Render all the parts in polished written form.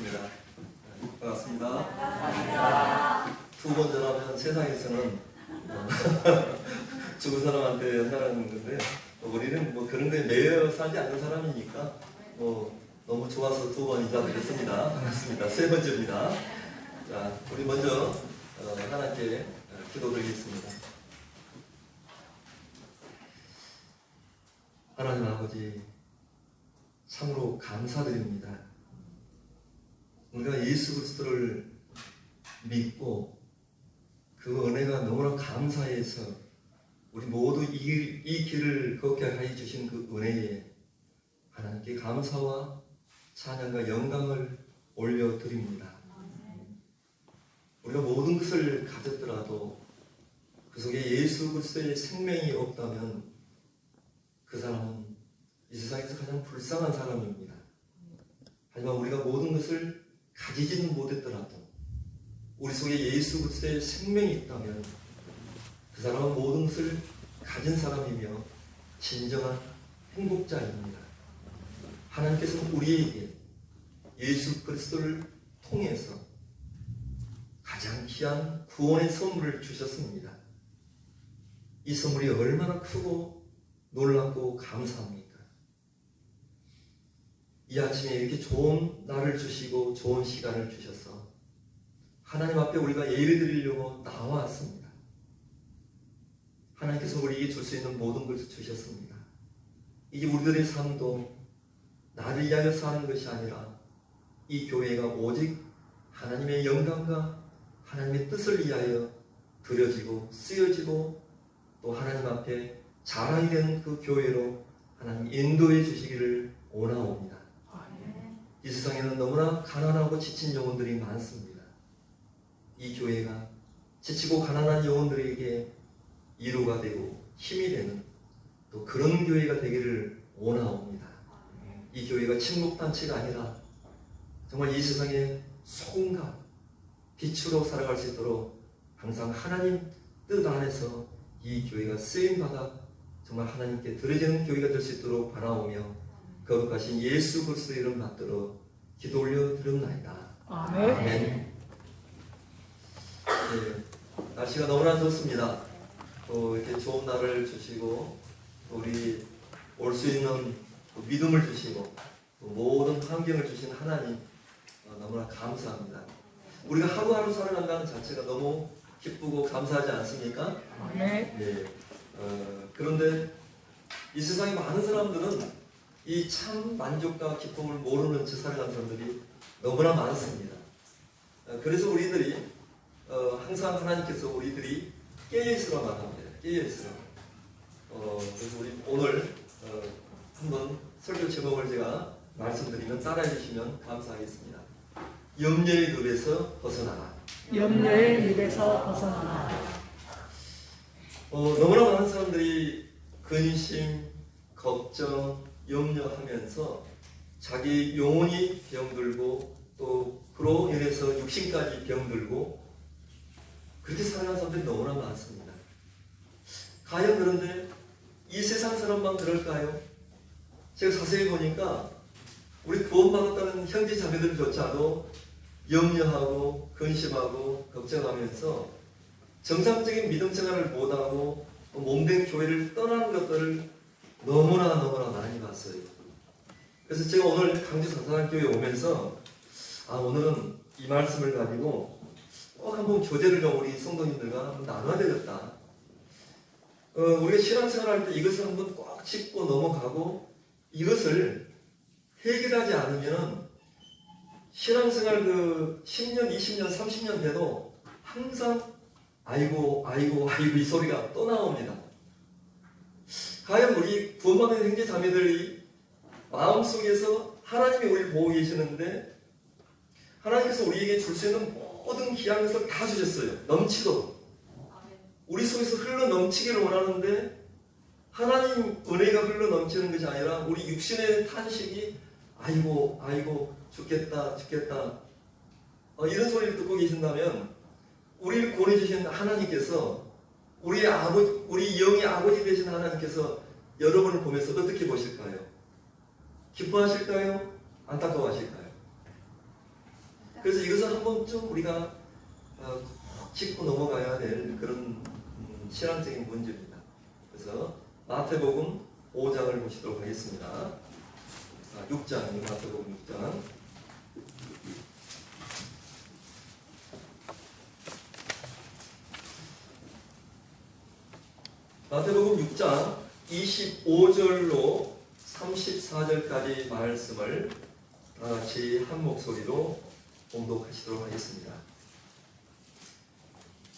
하겠습니다. 반갑습니다. 두 번 전하면 세상에서는 죽은 사람한테 한다는 건데 우리는 뭐 그런 거에 매여 살지 않는 사람이니까 너무 좋아서 두 번 인사드렸습니다. 반갑습니다. 세 번째입니다. 자, 우리 먼저 하나님께 기도드리겠습니다. 하나님 아버지, 참으로 감사드립니다. 우리가 예수 그리스도를 믿고 그 은혜가 너무나 감사해서 우리 모두 이 길을 걷게 하여 주신 그 은혜에 하나님께 감사와 찬양과 영광을 올려드립니다. 우리가 모든 것을 가졌더라도 그 속에 예수 그리스도의 생명이 없다면 그 사람은 이 세상에서 가장 불쌍한 사람입니다. 하지만 우리가 모든 것을 가지지는 못했더라도 우리 속에 예수 그리스도의 생명이 있다면 그 사람은 모든 것을 가진 사람이며 진정한 행복자입니다. 하나님께서는 우리에게 예수 그리스도를 통해서 가장 귀한 구원의 선물을 주셨습니다. 이 선물이 얼마나 크고 놀랍고 감사합니까? 이 아침에 이렇게 좋은 날을 주시고 좋은 시간을 주셔서 하나님 앞에 우리가 예배 드리려고 나왔습니다. 하나님께서 우리에게 줄 수 있는 모든 것을 주셨습니다. 이게 우리들의 삶도 나를 위하여 사는 것이 아니라 이 교회가 오직 하나님의 영광과 하나님의 뜻을 위하여 드려지고 쓰여지고 또 하나님 앞에 자랑이 되는 그 교회로 하나님 인도해 주시기를 원하옵니다. 이 세상에는 너무나 가난하고 지친 영혼들이 많습니다. 이 교회가 지치고 가난한 영혼들에게 위로가 되고 힘이 되는 또 그런 교회가 되기를 원하옵니다. 이 교회가 친목단체가 아니라 정말 이 세상의 소금과 빛으로 살아갈 수 있도록 항상 하나님 뜻 안에서 이 교회가 쓰임받아 정말 하나님께 드려지는 교회가 될 수 있도록 바라오며 거룩하신 예수 그리스도의 이름 받들어 기도 올려 드렸나이다. 아멘. 아멘. 네, 날씨가 너무나 좋습니다. 또 이렇게 좋은 날을 주시고 우리 올 수 있는 믿음을 주시고 모든 환경을 주신 하나님 너무나 감사합니다. 우리가 하루하루 살아간다는 자체가 너무 기쁘고 감사하지 않습니까? 네. 네. 그런데 이 세상에 많은 사람들은 이 참 만족과 기쁨을 모르는 채 살아가는 사람들이 너무나 많습니다. 그래서 우리들이 항상 하나님께서 우리들이 깨어있으라고 합니다. 깨어있으라. 그래서 우리 오늘 한번 설교 제목을 제가 말씀드리면 따라해 주시면 감사하겠습니다. 염려의 늪에서 벗어나라. 염려의 늪에서 벗어나라. 너무나 많은 사람들이 근심, 걱정, 염려하면서 자기 영혼이 병들고 또 그로 인해서 육신까지 병들고 그렇게 살아가는 사람들이 너무나 많습니다. 과연 그런데 이 세상 사람만 그럴까요? 제가 자세히 보니까 우리 구원받았다는 형제 자매들조차도 염려하고 근심하고 걱정하면서 정상적인 믿음 생활을 못하고 몸된 교회를 떠나는 것들을 너무나 많이 봤어요. 그래서 제가 오늘 강주 사사랑교회에 오면서 오늘은 이 말씀을 가지고 꼭 한번 교제를 좀 우리 성도님들과 한번 나눠야 되겠다. 우리가 신앙생활할 때 이것을 한번 꽉 짚고 넘어가고 이것을 해결하지 않으면 신앙생활 10년, 20년, 30년 돼도 항상 아이고 이 소리가 또 나옵니다. 과연 우리 구원받은 형제 자매들이 마음속에서 하나님이 우리를 보고 계시는데 하나님께서 우리에게 줄 수 있는 모든 귀한 것을 다 주셨어요. 넘치도록. 우리 속에서 흘러 넘치기를 원하는데 하나님 은혜가 흘러 넘치는 것이 아니라 우리 육신의 탄식이 아이고 죽겠다 이런 소리를 듣고 계신다면 우리를 구원해 주신 하나님께서 우리 영의 아버지 되신 하나님께서 여러분을 보면서 어떻게 보실까요? 기뻐하실까요? 안타까워하실까요? 그래서 이것은 한 번쯤 우리가 꼭 짚고 넘어가야 될 그런 신앙적인 문제입니다. 그래서 마태복음 5장을 보시도록 하겠습니다. 6장, 마태복음 6장. 마태복음 6장 25절로 34절까지 말씀을 다 같이 한 목소리로 봉독하시도록 하겠습니다.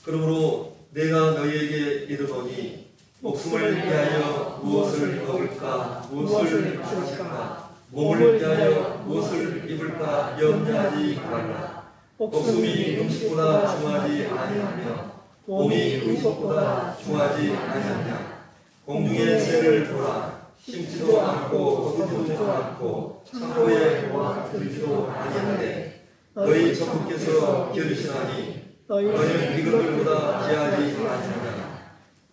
그러므로 내가 너희에게 이르노니 목숨을 위하여 무엇을 먹을까 무엇을 마실까 몸을 위하여 무엇을 입을까 염려하지 말라. 목숨이 음식보다 중하지 아니하며 몸이 음식보다 중하지 아니하냐. 공중의 새를 보라. 심지도 않고 거두지도 않고 창고에 모아두지도 아니하되 너희 천부께서 기르시나니 너희는 이것들보다 귀하지 아니하냐.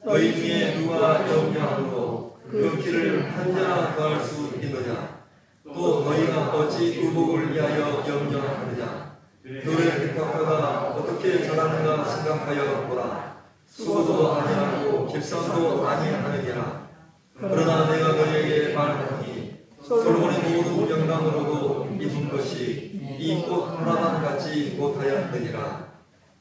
너희 중에 누가 염려함으로 그 길을 한자나 더할 수 있느냐. 또 너희가 어찌 의복을 위하여 염려하느냐. 그의 백합화가 어떻게 자라는가 생각하여 보라. 수고도 아니하고 길쌈도 아니하느니라. 그러나 내가 너희에게 말하노니 솔로몬의 모든 영광으로도 입은 것이 이 꽃 하나만 같지 못하였느니라.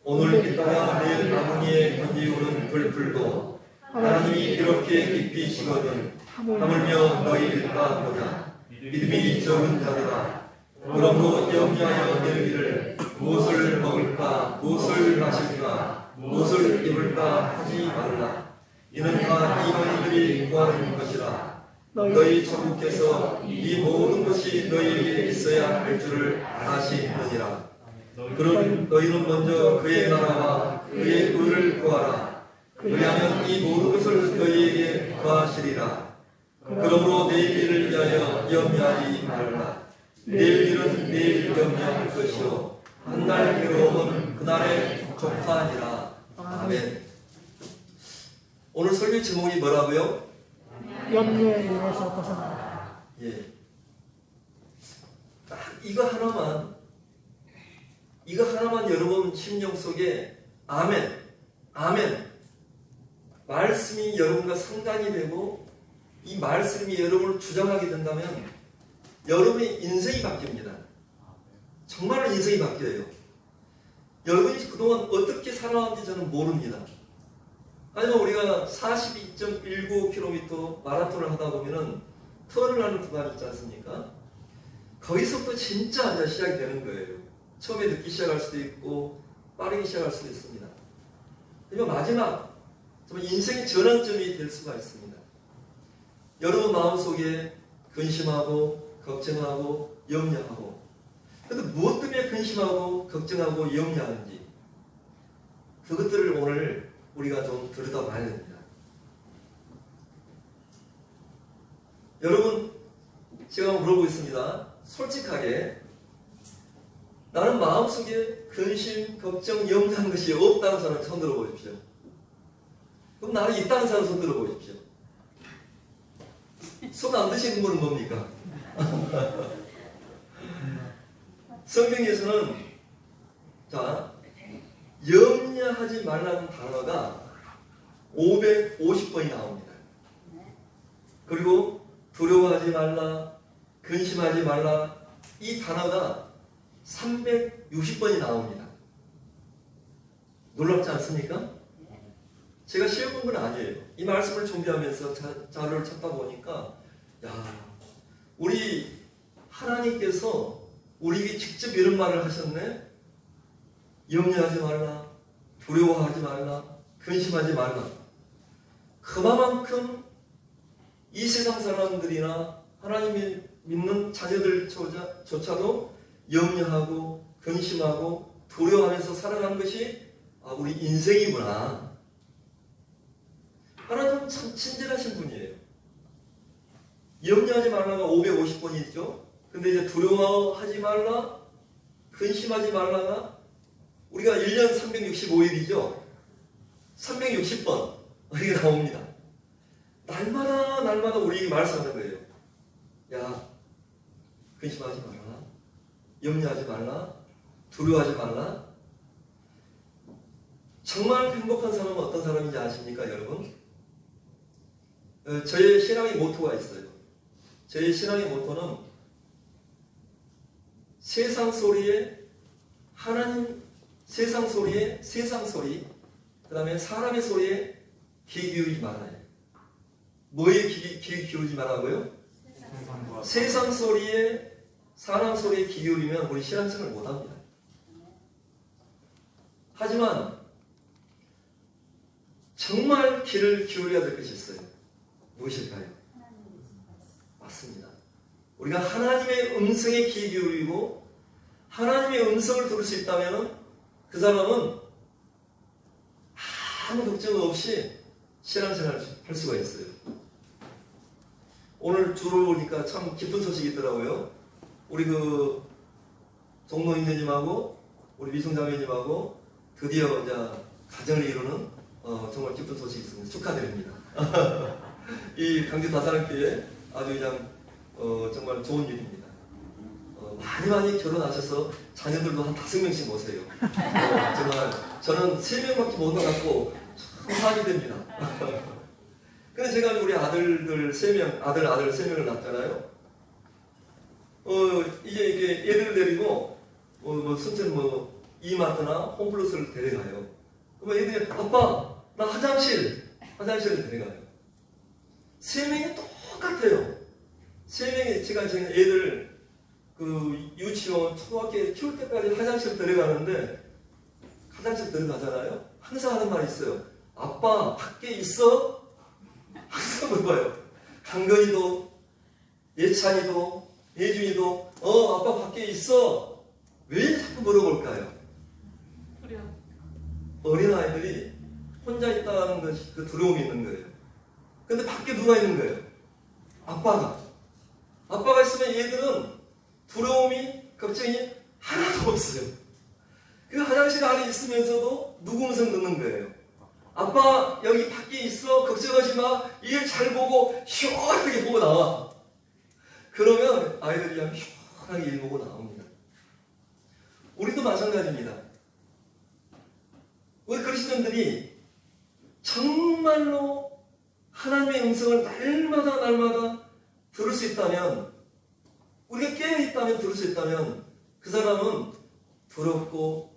오늘 있다가 내일 나무니에 던지우는 불풀도 하나님이 이렇게 입히시거든 하물며 너희일까 보냐. 믿음이 적은 자들아, 그러므로 염려하여 이르기를 무엇을 먹을까 무엇을 마실까 무엇을 입을까 하지 말라. 이는 다 이방인들이 구하는 것이라. 너희 천부께서 이 모든 것이 너희에게 있어야 할 줄을 아시느니라. 그럼 너희는 먼저 그의 나라와 그의 의를 구하라. 그리하면 이 모든 것을 너희에게 더하시리라. 그러므로 내일 일을 위하여 염려하지 말라. 내일 일은 내일 염려할 것이요 한날 괴로움은 그날의 족하니라. 아멘. 오늘 설교 제목이 뭐라고요? 염려에 의해서 벗어나라. 예. 딱 이거 하나만 여러분 심령 속에 아멘, 아멘. 말씀이 여러분과 상관이 되고 이 말씀이 여러분을 주장하게 된다면 여러분의 인생이 바뀝니다. 정말로 인생이 바뀌어요. 여러분이 그동안 어떻게 살아왔는지 저는 모릅니다. 아니면 우리가 42.19km 마라톤을 하다 보면은 턴을 하는 구간이 있지 않습니까? 거기서부터 진짜 이제 시작이 되는 거예요. 처음에 늦게 시작할 수도 있고 빠르게 시작할 수도 있습니다. 그리고 마지막 정말 인생의 전환점이 될 수가 있습니다. 여러분 마음속에 근심하고 걱정하고 염려하고, 그런데 무엇 때문에 근심하고 걱정하고 염려하는지 그것들을 오늘 우리가 좀 들여다봐야 됩니다. 여러분, 제가 한번 물어보겠습니다. 솔직하게 나는 마음속에 근심, 걱정, 염려하는 것이 없다는 사람 손 들어보십시오. 그럼 나는 있다는 사람 손 들어보십시오. 손 안 드시는 분은 뭡니까? 성경에서는 자, 염려하지 말라는 단어가 550번이 나옵니다. 그리고 두려워하지 말라, 근심하지 말라, 이 단어가 360번이 나옵니다. 놀랍지 않습니까? 제가 시험 본 건 아니에요. 이 말씀을 준비하면서 자료를 찾다 보니까 우리 하나님께서 우리에게 직접 이런 말을 하셨네. 염려하지 말라, 두려워하지 말라, 근심하지 말라. 그만큼 이 세상 사람들이나 하나님이 믿는 자녀들조차도 염려하고 근심하고 두려워하면서 살아가는 것이 우리 인생이구나. 하나님은 참 친절하신 분이에요. 염려하지 말라가 550번이 있죠. 근데 이제 두려워하지 말라, 근심하지 말라가 우리가 1년 365일이죠. 360번 이게 나옵니다. 날마다 우리에게 말씀하는 거예요. 야, 근심하지 말라, 염려하지 말라, 두려워하지 말라. 정말 행복한 사람은 어떤 사람인지 아십니까, 여러분? 저의 신앙의 모토가 있어요. 저의 신앙의 모토는 세상 소리에 하나님, 세상 소리에 세상 소리, 그 다음에 사람의 소리에 귀 기울이지 말아요. 뭐에 귀 기울이지 말라고요? 세상 소리에, 사람 소리에 귀 기울이면 우리 신앙생활을 못합니다. 하지만 정말 귀를 기울여야 될 것이 있어요. 무엇일까요? 맞습니다. 우리가 하나님의 음성에 귀 기울이고 하나님의 음성을 들을 수 있다면 그 사람은 아무 걱정 없이 신앙생활을 할 수가 있어요. 오늘 주를 보니까 참 기쁜 소식이 있더라고요. 우리 그 종로인녀님하고 우리 미성자매님하고 드디어 이제 가정을 이루는 정말 기쁜 소식이 있습니다. 축하드립니다. 이 강주 다사랑교회 아주 그냥 정말 좋은 일입니다. 많이 결혼하셔서 자녀들도 한 5명씩 모세요. 정말 저는 3명밖에 못 낳았고 참 화가 됩니다. 근데 제가 우리 아들들 3명, 아들 3명을 낳았잖아요. 이제 이게 애들을 데리고 순천 이마트나 홈플러스를 데려가요. 그러면 애들이 아빠 나 화장실을 데려가요. 3명이 똑같아요. 3명이 제가 애들 그 유치원, 초등학교 키울 때까지 화장실 데려가는데 화장실 데려가잖아요. 항상 하는 말이 있어요. 아빠 밖에 있어? 항상 물어봐요. 강건이도, 예찬이도, 예준이도 아빠 밖에 있어? 왜 자꾸 물어볼까요? 어린아이들이 혼자 있다는 것이 그 두려움이 있는 거예요. 근데 밖에 누가 있는 거예요? 아빠가 있으면 얘들은 두려움이, 걱정이 하나도 없어요. 그 화장실 안에 있으면서도 누구 음성 듣는 거예요. 아빠 여기 밖에 있어, 걱정하지 마, 일 잘 보고 시원하게 보고 나와. 그러면 아이들이 그냥 시원하게 일 보고 나옵니다. 우리도 마찬가지입니다. 우리 그리스도인들이 정말로 하나님의 음성을 날마다 들을 수 있다면, 우리가 깨어있다면 들을 수 있다면 그 사람은 두렵고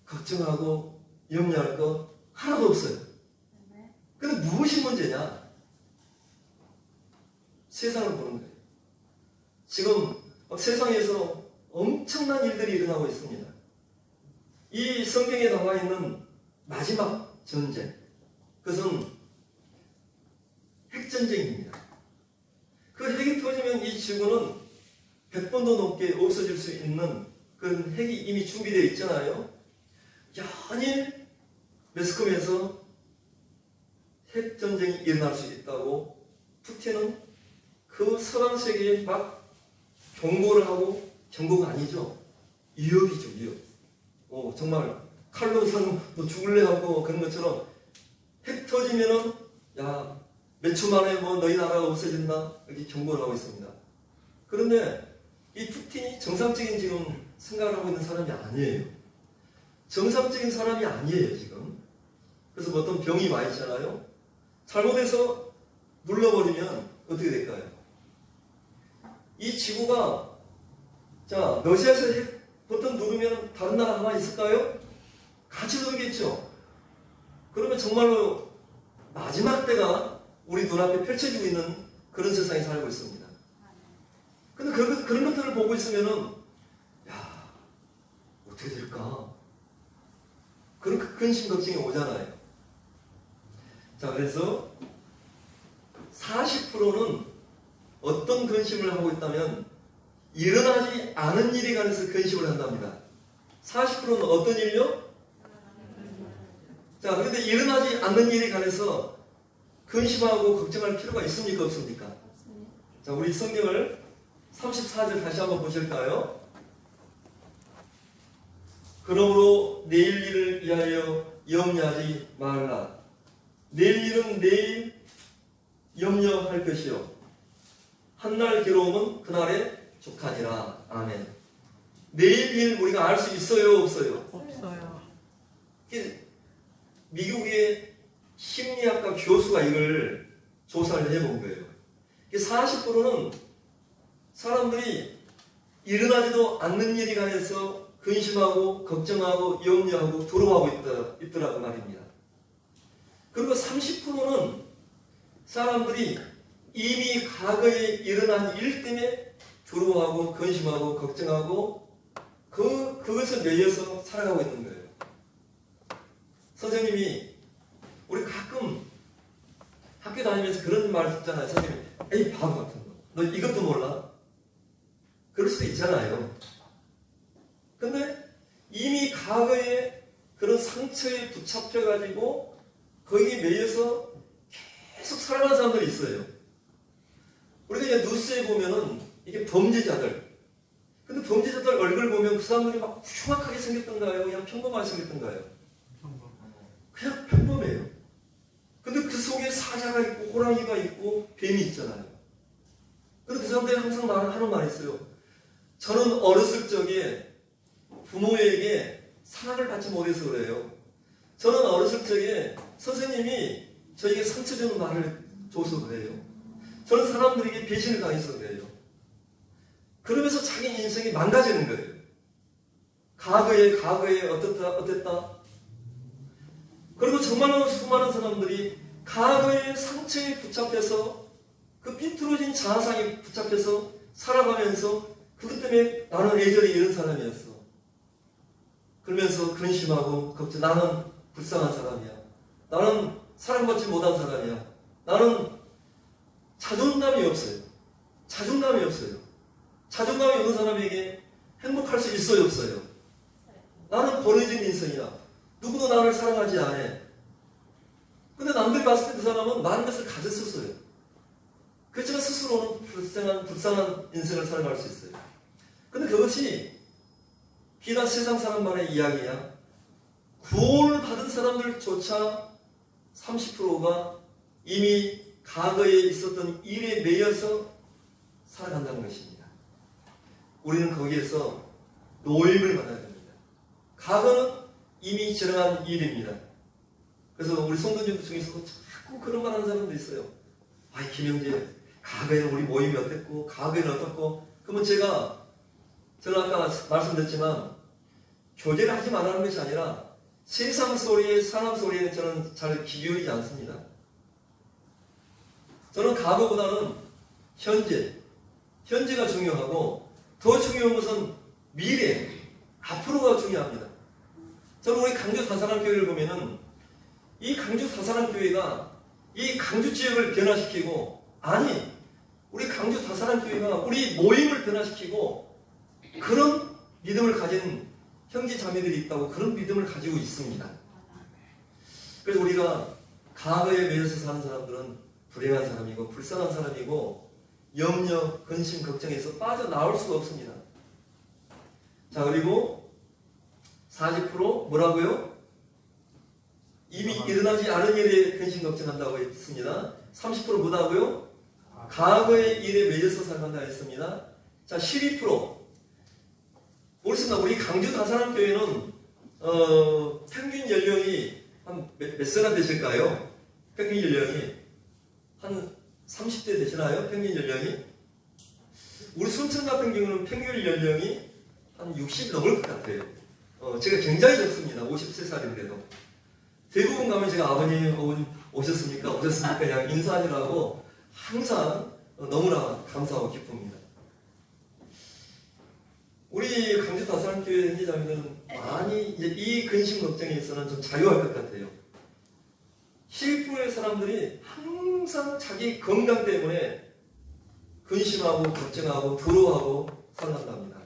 걱정하고 염려할 것 하나도 없어요. 근데 무엇이 문제냐? 세상을 보는 거예요. 지금 세상에서 엄청난 일들이 일어나고 있습니다. 이 성경에 나와 있는 마지막 전쟁, 그것은 핵전쟁입니다. 그 핵이 터지면 이 지구는 100번도 넘게 없어질 수 있는 그런 핵이 이미 준비되어 있잖아요. 연일 매스컴에서 핵전쟁이 일어날 수 있다고 푸틴은 그 서방 세계에 막 경고를 하고, 경고가 아니죠. 위협이죠, 위협. 정말 칼로 너 죽을래 하고 그런 것처럼 핵 터지면은 야, 몇 초 만에 너희 나라가 없어진다 이렇게 경고를 하고 있습니다. 그런데 이 푸틴이 정상적인 지금 생각을 하고 있는 사람이 아니에요. 정상적인 사람이 아니에요, 지금. 그래서 어떤 병이 와 있잖아요. 잘못해서 눌러버리면 어떻게 될까요? 이 지구가, 자, 러시아에서 핵 버튼 누르면 다른 나라 하나 있을까요? 같이 누르겠죠. 그러면 정말로 마지막 때가 우리 눈앞에 펼쳐지고 있는 그런 세상에 살고 있습니다. 근데 그런 것들을 보고 있으면은, 야, 어떻게 될까? 그런 근심, 걱정이 오잖아요. 자, 그래서 40%는 어떤 근심을 하고 있다면 일어나지 않은 일에 관해서 근심을 한답니다. 40%는 어떤 일요? 자, 그런데 일어나지 않는 일에 관해서 근심하고 걱정할 필요가 있습니까? 없습니까? 자, 우리 성경을 34절 다시 한번 보실까요? 그러므로 내일 일을 위하여 염려하지 말라. 내일 일은 내일 염려할 것이요. 한날 괴로움은 그날에 족하니라. 아멘. 내일 우리가 알 수 있어요, 없어요? 없어요. 미국의 심리학과 교수가 이걸 조사를 해본 거예요. 40%는 사람들이 일어나지도 않는 일에 관해서 근심하고 걱정하고 염려하고 두려워하고 있더라고 말입니다. 그리고 30%는 사람들이 이미 과거에 일어난 일 때문에 두려워하고 근심하고 걱정하고 그것을 매여서 살아가고 있는 거예요. 선생님이 우리 가끔 학교 다니면서 그런 말 듣잖아요. 선생님이 에이 바보 같은 거. 너 이것도 몰라? 그럴 수도 있잖아요. 근데 이미 과거에 그런 상처에 붙잡혀가지고 거기에 매여서 계속 살아가는 사람들이 있어요. 우리가 이제 뉴스에 보면은 이게 범죄자들. 근데 범죄자들 얼굴 보면 그 사람들이 막 흉악하게 생겼던가요? 그냥 평범하게 생겼던가요? 그냥 평범해요. 근데 그 속에 사자가 있고 호랑이가 있고 뱀이 있잖아요. 근데 그 사람들이 항상 하는 말이 있어요. 저는 어렸을 적에 부모에게 사랑을 받지 못해서 그래요. 저는 어렸을 적에 선생님이 저에게 상처 주는 말을 줘서 그래요. 저는 사람들에게 배신을 당해서 그래요. 그러면서 자기 인생이 망가지는 거예요. 과거에 어땠다. 그리고 정말로 수많은 사람들이 과거의 상처에 붙잡혀서 그 삐뚤어진 자아상에 붙잡혀서 살아가면서 그것 때문에 나는 예전에 이런 사람이었어. 그러면서 근심하고 걱정. 나는 불쌍한 사람이야. 나는 사랑받지 못한 사람이야. 나는 자존감이 없어요. 자존감이 없는 사람에게 행복할 수 있어요, 없어요? 나는 버려진 인생이야. 누구도 나를 사랑하지 않아. 근데 남들이 봤을 때 그 사람은 많은 것을 가졌었어요. 그렇지만 스스로는 불쌍한 인생을 살아갈 수 있어요. 근데 그것이 비단 세상 사람만의 이야기야. 구원을 받은 사람들조차 30%가 이미 과거에 있었던 일에 매여서 살아간다는 것입니다. 우리는 거기에서 노임을 받아야 됩니다. 과거는 이미 지나간 일입니다. 그래서 우리 성도님들 중에서 자꾸 그런 말 하는 사람도 있어요. 아이 김영재, 과거에는 우리 모임이 어땠고 과거에는 어떻고. 그러면 제가 아까 말씀드렸지만 교제를 하지 말라는 것이 아니라 세상 소리에 사람 소리에 저는 잘 귀 기울이지 않습니다. 저는 과거보다는 현재가 중요하고 더 중요한 것은 미래, 앞으로가 중요합니다. 저는 우리 강주 다사랑교회를 보면은 이 강주 다사랑교회가 이 강주 지역을 변화시키고, 아니 우리 강주 다사랑교회가 우리 모임을 변화시키고 그런 믿음을 가진 형제 자매들이 있다고, 그런 믿음을 가지고 있습니다. 그래서 우리가 과거에 매여서 사는 사람들은 불행한 사람이고 불쌍한 사람이고 염려, 근심, 걱정에서 빠져나올 수가 없습니다. 자, 그리고 40% 뭐라고요? 이미 일어나지 않은 일에 근심 걱정한다고 했습니다. 30% 뭐라고요? 과거의 일에 매여서 살아간다고 했습니다. 자, 12% 모르겠습니다. 우리 강주 다사랑교회는 평균 연령이 한 몇 살나 되실까요? 평균 연령이 한 30대 되시나요? 평균 연령이? 우리 순천 같은 경우는 평균 연령이 한 60 넘을 것 같아요. 제가 굉장히 적습니다. 53살인데도. 대부분 가면 제가 아버님, 어머님 오셨습니까? 그냥 인사하느라고 항상 너무나 감사하고 기쁩니다. 우리 강주 다사랑교회 형제자매는 많이 이제 이 근심 걱정에 있어서는 좀 자유할 것 같아요. 11%의 사람들이 항상 자기 건강 때문에 근심하고 걱정하고 두려워하고 살아간답니다.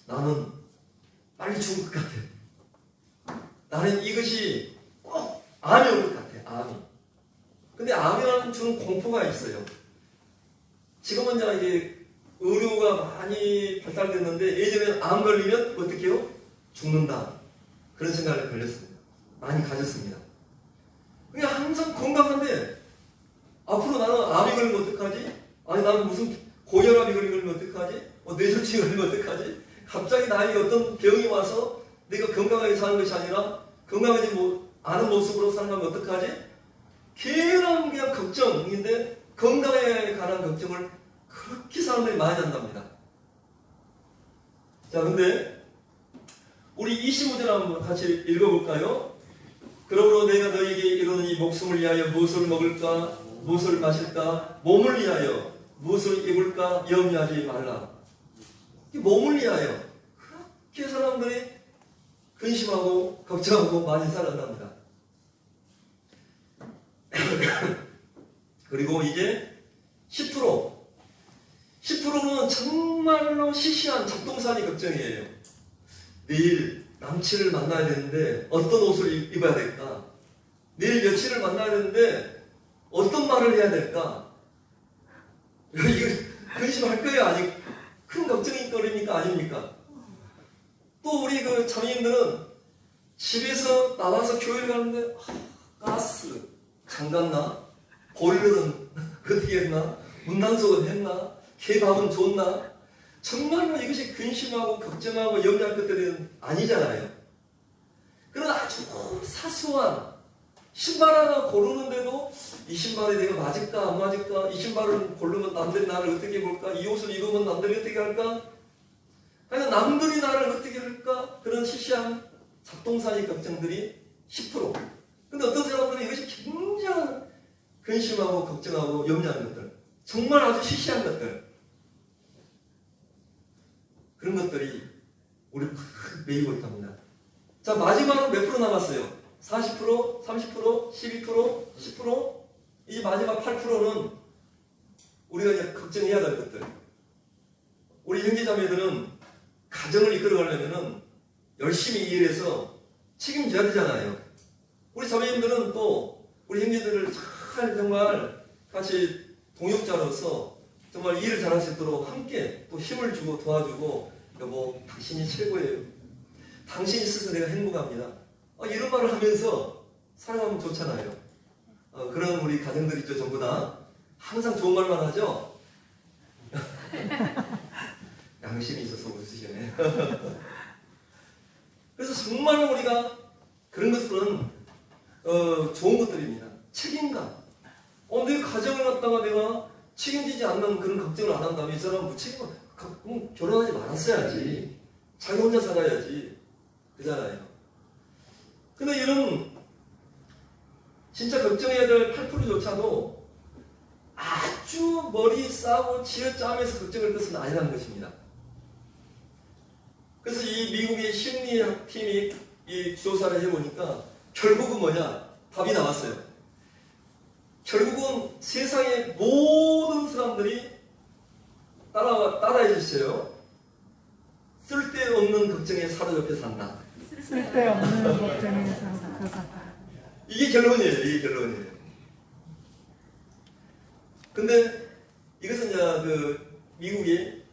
나는 빨리 죽을 것 같아. 나는 이것이 꼭 암이 올 것 같아. 암이. 근데 암이라는 주는 공포가 있어요. 지금은 이제 의료가 많이 발달됐는데 예전에는 암 걸리면 어떻게 해요? 죽는다. 그런 생각을 걸렸습니다. 많이 가졌습니다. 그냥 항상 건강한데 앞으로 나는 암이 걸리면 어떡하지? 아니 나는 무슨 고혈압이 걸리면 어떡하지? 뇌졸중이 걸리면 어떡하지? 갑자기 나에게 어떤 병이 와서 내가 건강하게 사는 것이 아니라 건강하지 않은 모습으로 살면 어떡하지? 그냥 걱정인데 건강에 관한 걱정을 그렇게 사람들이 많이 한답니다. 자, 근데 우리 25절 한번 같이 읽어볼까요? 그러므로 내가 너에게 이르노니 목숨을 위하여 무엇을 먹을까 무엇을 마실까 몸을 위하여 무엇을 입을까 염려하지 말라. 이 몸을 위하여 그렇게 사람들이 근심하고 걱정하고 많이 살아납니다. 그리고 이제 10%는 정말로 시시한 잡동사니 걱정이에요. 내일 남친을 만나야 되는데 어떤 옷을 입어야 될까? 내일 여친을 만나야 되는데 어떤 말을 해야 될까? 이거 근심할 거예요? 아니, 큰 걱정거리니까 아닙니까? 또 우리 그 자매님들은 집에서 나와서 교회를 가는데 가스 잠갔나? 보일러는 어떻게 했나? 문단속은 했나? 개밥은 줬나? 정말로 이것이 근심하고 걱정하고 염려할 것들은 아니잖아요. 그런 아주 사소한 신발 하나 고르는데도 이 신발이 내가 맞을까 안 맞을까? 이 신발을 고르면 남들이 나를 어떻게 볼까? 이 옷을 입으면 남들이 어떻게 할까? 아니 남들이 나를 어떻게 할까? 그런 시시한 잡동사니 걱정들이 10%. 근데 어떤 사람들은 이것이 굉장히 근심하고 걱정하고 염려하는 것들, 정말 아주 시시한 것들, 그런 것들이 우리를 막 매이고 있답니다. 자, 마지막으로 몇 프로 남았어요? 40%, 30%, 12%, 10%? 이 마지막 8%는 우리가 이제 걱정해야 될 것들. 우리 형제자매들은 가정을 이끌어가려면 열심히 일해서 책임져야 되잖아요. 우리 자매님들은 또 우리 형제들을 잘 정말 같이 동역자로서 정말 일을 잘할 수 있도록 함께 또 힘을 주고 도와주고, 여보 당신이 최고예요. 당신이 있어서 내가 행복합니다. 이런 말을 하면서 살아가면 좋잖아요. 그런 우리 가정들 있죠. 전부 다 항상 좋은 말만 하죠. 양심이 있어서 웃으시네. 그래서 정말 우리가 그런 것들은 좋은 것들입니다. 책임감. 내 가정을 갖다가 내가 책임지지 않는 그런 걱정을 안 한다면 이 사람은 무책임한, 결혼하지 말았어야지. 자기 혼자 살아야지. 그잖아요. 근데 이런 진짜 걱정해야 될 8%조차도 아주 머리 싸고 지어짜면서 걱정할 것은 아니라는 것입니다. 그래서 이 미국의 심리학팀이 이 조사를 해보니까 결국은 뭐냐? 답이 나왔어요. 결국은 세상의 모든 사람들이 따라해 주세요. 쓸데없는 걱정에 사로잡혀 산다. 쓸데없는 걱정에 사로잡혀 산다. 이게 결론이에요. 이게 결론이에요. 근데 이것은 이제 그 미국의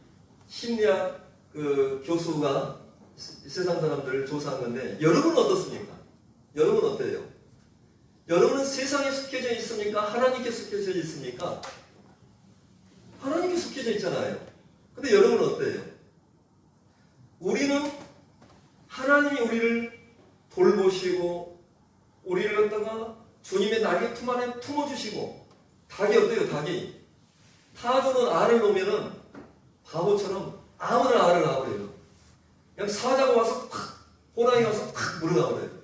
심리학 그 교수가 세상 사람들을 조사한 건데, 여러분은 어떻습니까? 여러분은 어때요? 여러분은 세상에 속해져 있습니까? 하나님께 속해져 있습니까? 하나님께 속해져 있잖아요. 근데 여러분은 어때요? 우리는 하나님이 우리를 돌보시고 우리를 갖다가 주님의 날개 품 안에 품어주시고, 닭이 어때요? 닭이 타조는 알을 놓으면은 바보처럼 아무나 알을 낳아버려요. 그냥 사자가 와서 탁, 호랑이가 와서 탁 물어나버려요.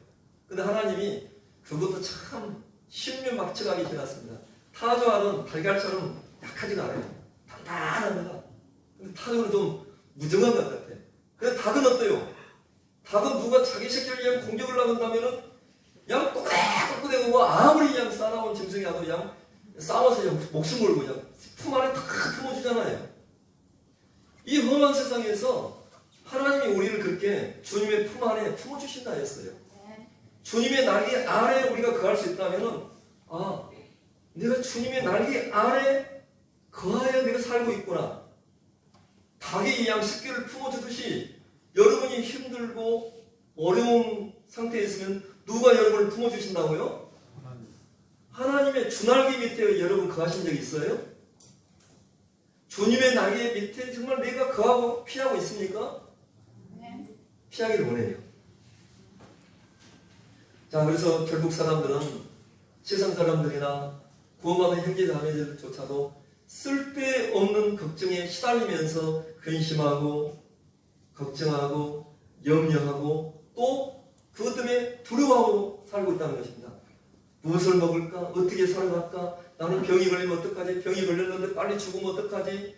근데 하나님이 그것도 참 신묘막측하게 해놨습니다. 타조 알은 달걀처럼 약하지가 않아요. 단단합니다. 근데 타조는 좀 무정한 것 같아. 근데 닭은 어때요? 닭은 누가 자기 새끼를 그냥 공격을 나간다면은 그냥 꼬꾸대고 아무리 그냥 싸나온 짐승이 와도 그냥 싸워서 그냥 목숨 걸고 그냥 품 안에 탁 품어주잖아요. 이 험한 세상에서 하나님이 우리를 그렇게 주님의 품 안에 품어주신다 했어요. 주님의 날개 아래 우리가 거할 수 있다면은, 내가 주님의 날개 아래 거하여 내가 살고 있구나. 닭이 이 양 새끼를 품어주듯이 여러분이 힘들고 어려운 상태에 있으면 누가 여러분을 품어주신다고요? 하나님의 주날개 밑에 여러분 거하신 적 있어요? 주님의 날개 밑에 정말 내가 거하고 피하고 있습니까? 피하기를 원해요. 자, 그래서 결국 사람들은 세상 사람들이나 구원받은 형제 자매들조차도 쓸데없는 걱정에 시달리면서 근심하고 걱정하고 염려하고 또 그것 때문에 두려워하고 살고 있다는 것입니다. 무엇을 먹을까? 어떻게 살아갈까? 나는 병이 걸리면 어떡하지? 병이 걸렸는데 빨리 죽으면 어떡하지?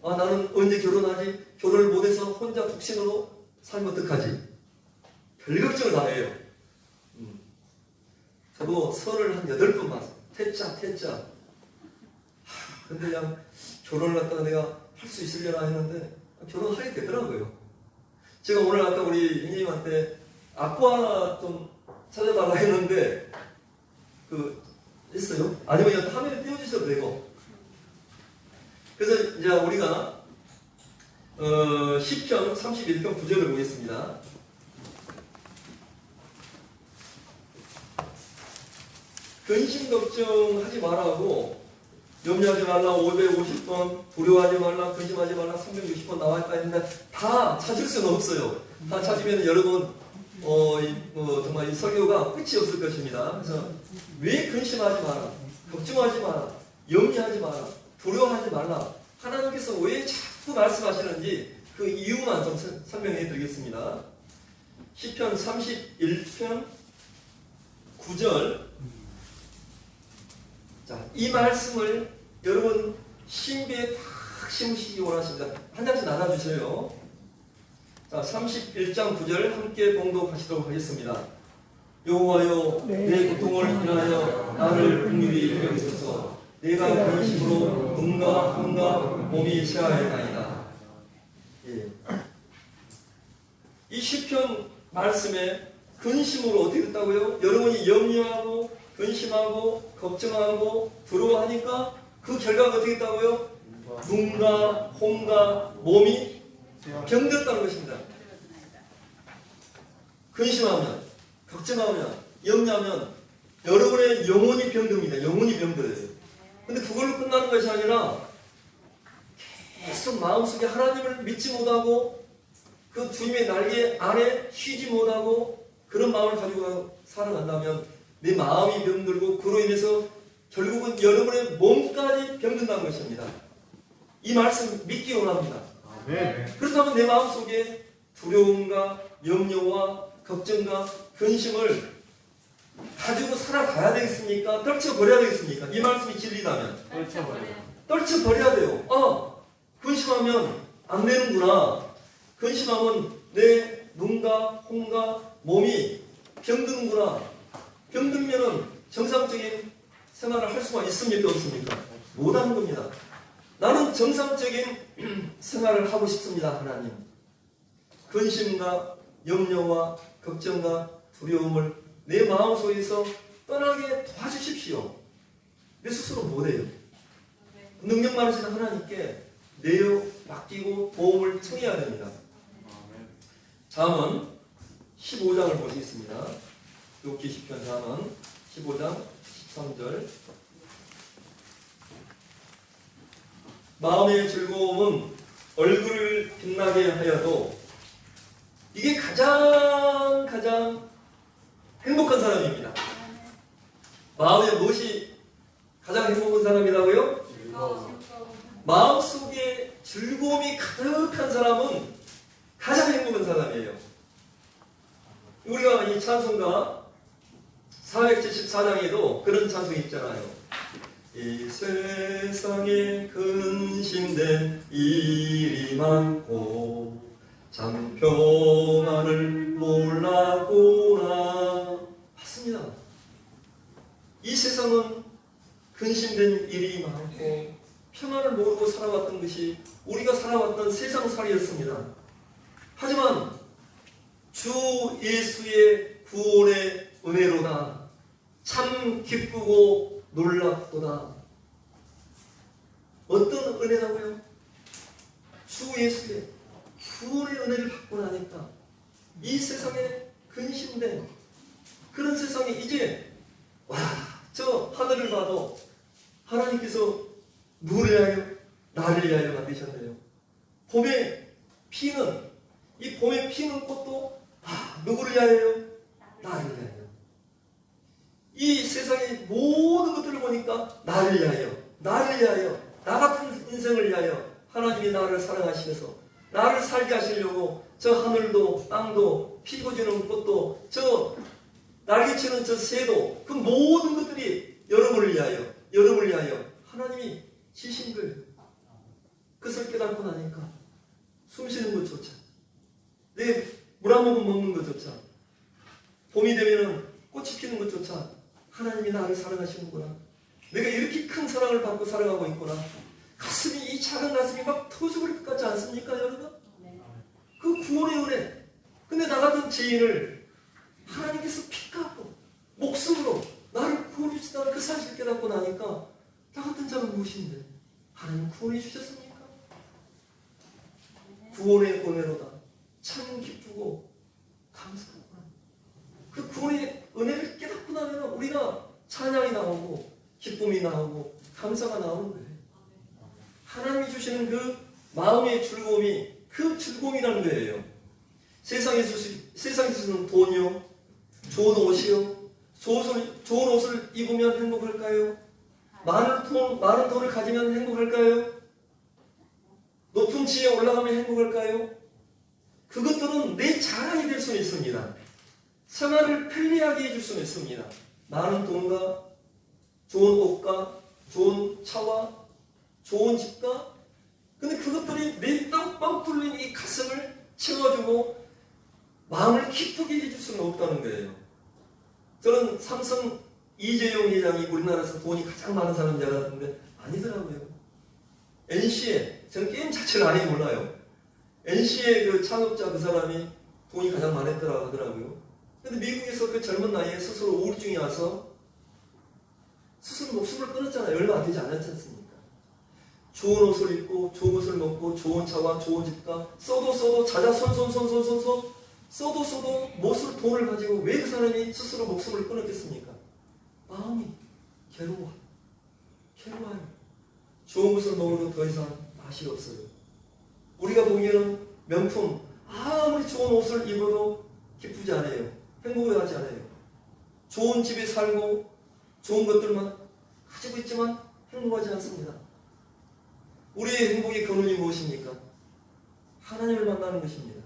아, 나는 언제 결혼하지? 결혼을 못해서 혼자 독신으로 살면 어떡하지? 별 걱정을 다 해요. 저도 설을 한 8번 봤어요. 퇴짜. 근데 그냥 결혼을 갖다가 내가 할 수 있으려나 했는데 결혼하게 되더라고요. 제가 오늘 아까 우리 형님한테 아빠 좀 찾아달라 했는데 있어요? 아니면 그냥 화면에 띄워주셔도 되고. 그래서 이제 우리가 시편 31편 9절을 보겠습니다. 근심 걱정하지 말라고 염려하지 말라 550번, 두려워하지 말라, 근심하지 말라 360번 나와 있다 했는데 다 찾을 수는 없어요. 다 찾으면 여러분 정말 이 설교가 끝이 없을 것입니다. 그래서 왜 근심하지 마라, 걱정하지 마라, 염려하지 마라, 두려워하지 말라, 하나님께서 왜 자꾸 말씀하시는지 그 이유만 좀 설명해 드리겠습니다. 시편 31편 9절. 자, 이 말씀을 여러분 신비에 탁 심으시기 원하십니다. 한 장씩 나눠주세요. 자, 31장 9절 함께 봉독하시도록 하겠습니다. 여호와여, 내 고통을 인하여 나를 긍휼히 여기소서. 내가 근심으로 눈과 눈과 몸이 쇠하였나이다. 예. 이 시편 말씀에 근심으로 어떻게 됐다고요? 여러분이 염려하고 근심하고 걱정하고 두려워하니까 그 결과가 어떻게 됐다고요? 눈과 혼과 몸이 병들었다는 것입니다. 근심하면, 걱정하면, 염려하면 여러분의 영혼이 병듭니다. 영혼이 병들어요. 근데 그걸로 끝나는 것이 아니라 계속 마음속에 하나님을 믿지 못하고 그 주님의 날개 안에 쉬지 못하고 그런 마음을 가지고 살아간다면 내 마음이 병들고 그로 인해서 결국은 여러분의 몸까지 병든다는 것입니다. 이 말씀 믿기 원합니다. 그렇다면 내 마음속에 두려움과 염려와 걱정과 근심을 가지고 살아가야 되겠습니까? 떨쳐버려야 되겠습니까? 이 말씀이 진리라면 떨쳐버려야 돼요. 근심하면 안 되는구나. 근심하면 내 눈과 혼과 몸이 병드는구나. 병들면은 정상적인 생활을 할 수가 있습니까? 없습니까? 못하는 겁니다. 나는 정상적인 생활을 하고 싶습니다. 하나님. 근심과 염려와 걱정과 두려움을 내 마음속에서 떠나게 도와주십시오. 내 스스로 못해요. 능력 많으신 하나님께 내어 맡기고 도움을 청해야 됩니다. 잠언 15장을 보시겠습니다. 욥기 시편 잠언 15장 13절. 마음의 즐거움은 얼굴을 빛나게 하여도 이게 가장 행복한 사람입니다. 마음에 무엇이 가장 행복한 사람이라고요? 마음속에 즐거움이 가득한 사람은 가장 행복한 사람이에요. 우리가 이 찬송가 474장에도 그런 찬송이 있잖아요. 이 세상에 근심된 일이 많고 참 평안을 몰라보나. 맞습니다. 이 세상은 근심된 일이 많고 평안을 모르고 살아왔던 것이 우리가 살아왔던 세상살이였습니다. 하지만 주 예수의 구원의 은혜로다. 참 기쁘고 놀랍도다. 어떤 은혜라고요? 주 예수의 구원의 은혜를 받고 나니까 이 세상에 근심된 그런 세상에 이제 저 하늘을 봐도 하나님께서 누구를 위하여? 나를 위하여 만드셨네요. 봄에 피는 이 봄에 피는 꽃도 누구를 위하여요? 나를 위하여. 이 세상의 모든 것들을 보니까 나를 위하여, 나를 위하여, 나 같은 인생을 위하여 하나님이 나를 사랑하시면서 나를 살게 하시려고 저 하늘도 땅도 피고 지는 꽃도 저 날개치는 저 새도 그 모든 것들이 여러분을 위하여 하나님이 지신 거예요. 그것을 깨닫고 나니까 숨 쉬는 것조차, 내 물 한 모금 먹는 것조차, 봄이 되면은 꽃이 피는 것조차 하나님이 나를 사랑하시는구나. 내가 이렇게 큰 사랑을 받고 살아가고 있구나. 가슴이, 이 작은 가슴이 막 터져버릴 것 같지 않습니까, 여러분? 그 구원의 은혜. 근데 나 같은 죄인을 하나님께서 피 깎고 목숨으로 나를 구원해 주시다는 그 사실을 깨닫고 나니까 나 같은 자가 무엇인데 하나님 구원해 주셨습니까? 구원의 은혜로다. 참 기쁘고 감사하구나. 그 구원의 은혜를 깨닫고 나면 우리가 찬양이 나오고 기쁨이 나오고 감사가 나오는 거예요. 하나님이 주시는 그 마음의 즐거움이 그 즐거움이라는 거예요. 세상에서 주는 돈이요, 좋은 옷이요, 좋은 옷을 입으면 행복할까요? 많은 돈을 가지면 행복할까요? 높은 지에 올라가면 행복할까요? 그것들은 내 자랑이 될 수는 있습니다. 생활을 편리하게 해줄 수는 있습니다. 많은 돈과 좋은 옷과 좋은 차와 좋은 집과, 근데 그것들이 내 빵빵 뚫린 이 가슴을 채워주고 마음을 기쁘게 해줄 수는 없다는 거예요. 저는 삼성 이재용 회장이 우리나라에서 돈이 가장 많은 사람인 줄 알았는데 아니더라고요. NC에, 저는 게임 자체를 아예 몰라요. NC의 그 창업자 그 사람이 돈이 가장 많았더라 하더라고요. 근데 미국에서 그 젊은 나이에 스스로 우울증이 와서 스스로 목숨을 끊었잖아요. 얼마 안 되지 않았지 않습니까? 좋은 옷을 입고 좋은 것을 먹고 좋은 차와 좋은 집과 써도 자자 써도 못을 돈을 가지고 왜 그 사람이 스스로 목숨을 끊었겠습니까? 마음이 괴로워요. 좋은 것을 먹어도 더 이상 맛이 없어요. 우리가 보기에는 명품, 아무리 좋은 옷을 입어도 기쁘지 않아요. 행복하지 않아요. 좋은 집에 살고 좋은 것들만 가지고 있지만 행복하지 않습니다. 우리의 행복의 근원이 무엇입니까? 하나님을 만나는 것입니다.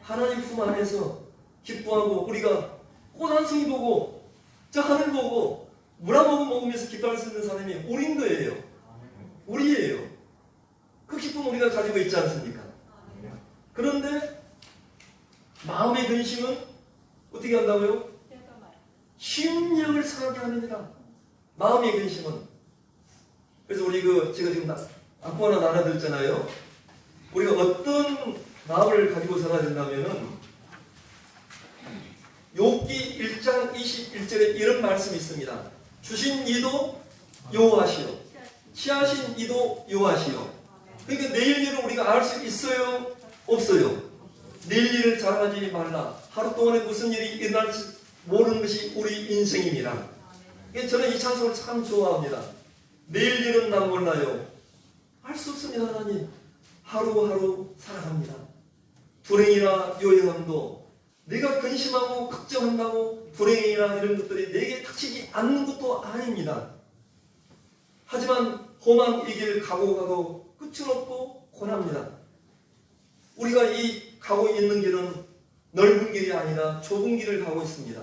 하나님 품 안에서 기뻐하고 우리가 꽃 한 송이 보고 저 하늘 보고 물 한 모금 먹으면서 기뻐할 수 있는 사람이 우리인 거예요. 우리예요. 그 기쁨 우리가 가지고 있지 않습니까? 그런데 마음의 근심은 어떻게 한다고요? 심령을 상하게 하느니라. 마음의 근심은. 그래서 우리 제가 지금 악보 하나 나눠드렸잖아요. 우리가 어떤 마음을 가지고 살아야 된다면은 욥기 1장 21절에 이런 말씀이 있습니다. 주신 이도 여호와시요, 취하신 이도 여호와시요. 그러니까 내일 일을 우리가 알 수 있어요? 없어요? 내일 일을 자랑하지 말라. 하루 동안에 무슨 일이 일어날지 모르는 것이 우리 인생입니다. 저는 이 찬송을 참 좋아합니다. 내일 일은 난 몰라요. 알 수 없습니다. 하나님 하루하루 살아갑니다. 불행이나 요행함도 내가 근심하고 걱정한다고 불행이나 이런 것들이 내게 닥치지 않는 것도 아닙니다. 하지만 험한 이 길 가고 끝은 없고 고납니다. 우리가 이 가고 있는 길은 넓은 길이 아니라 좁은 길을 가고 있습니다.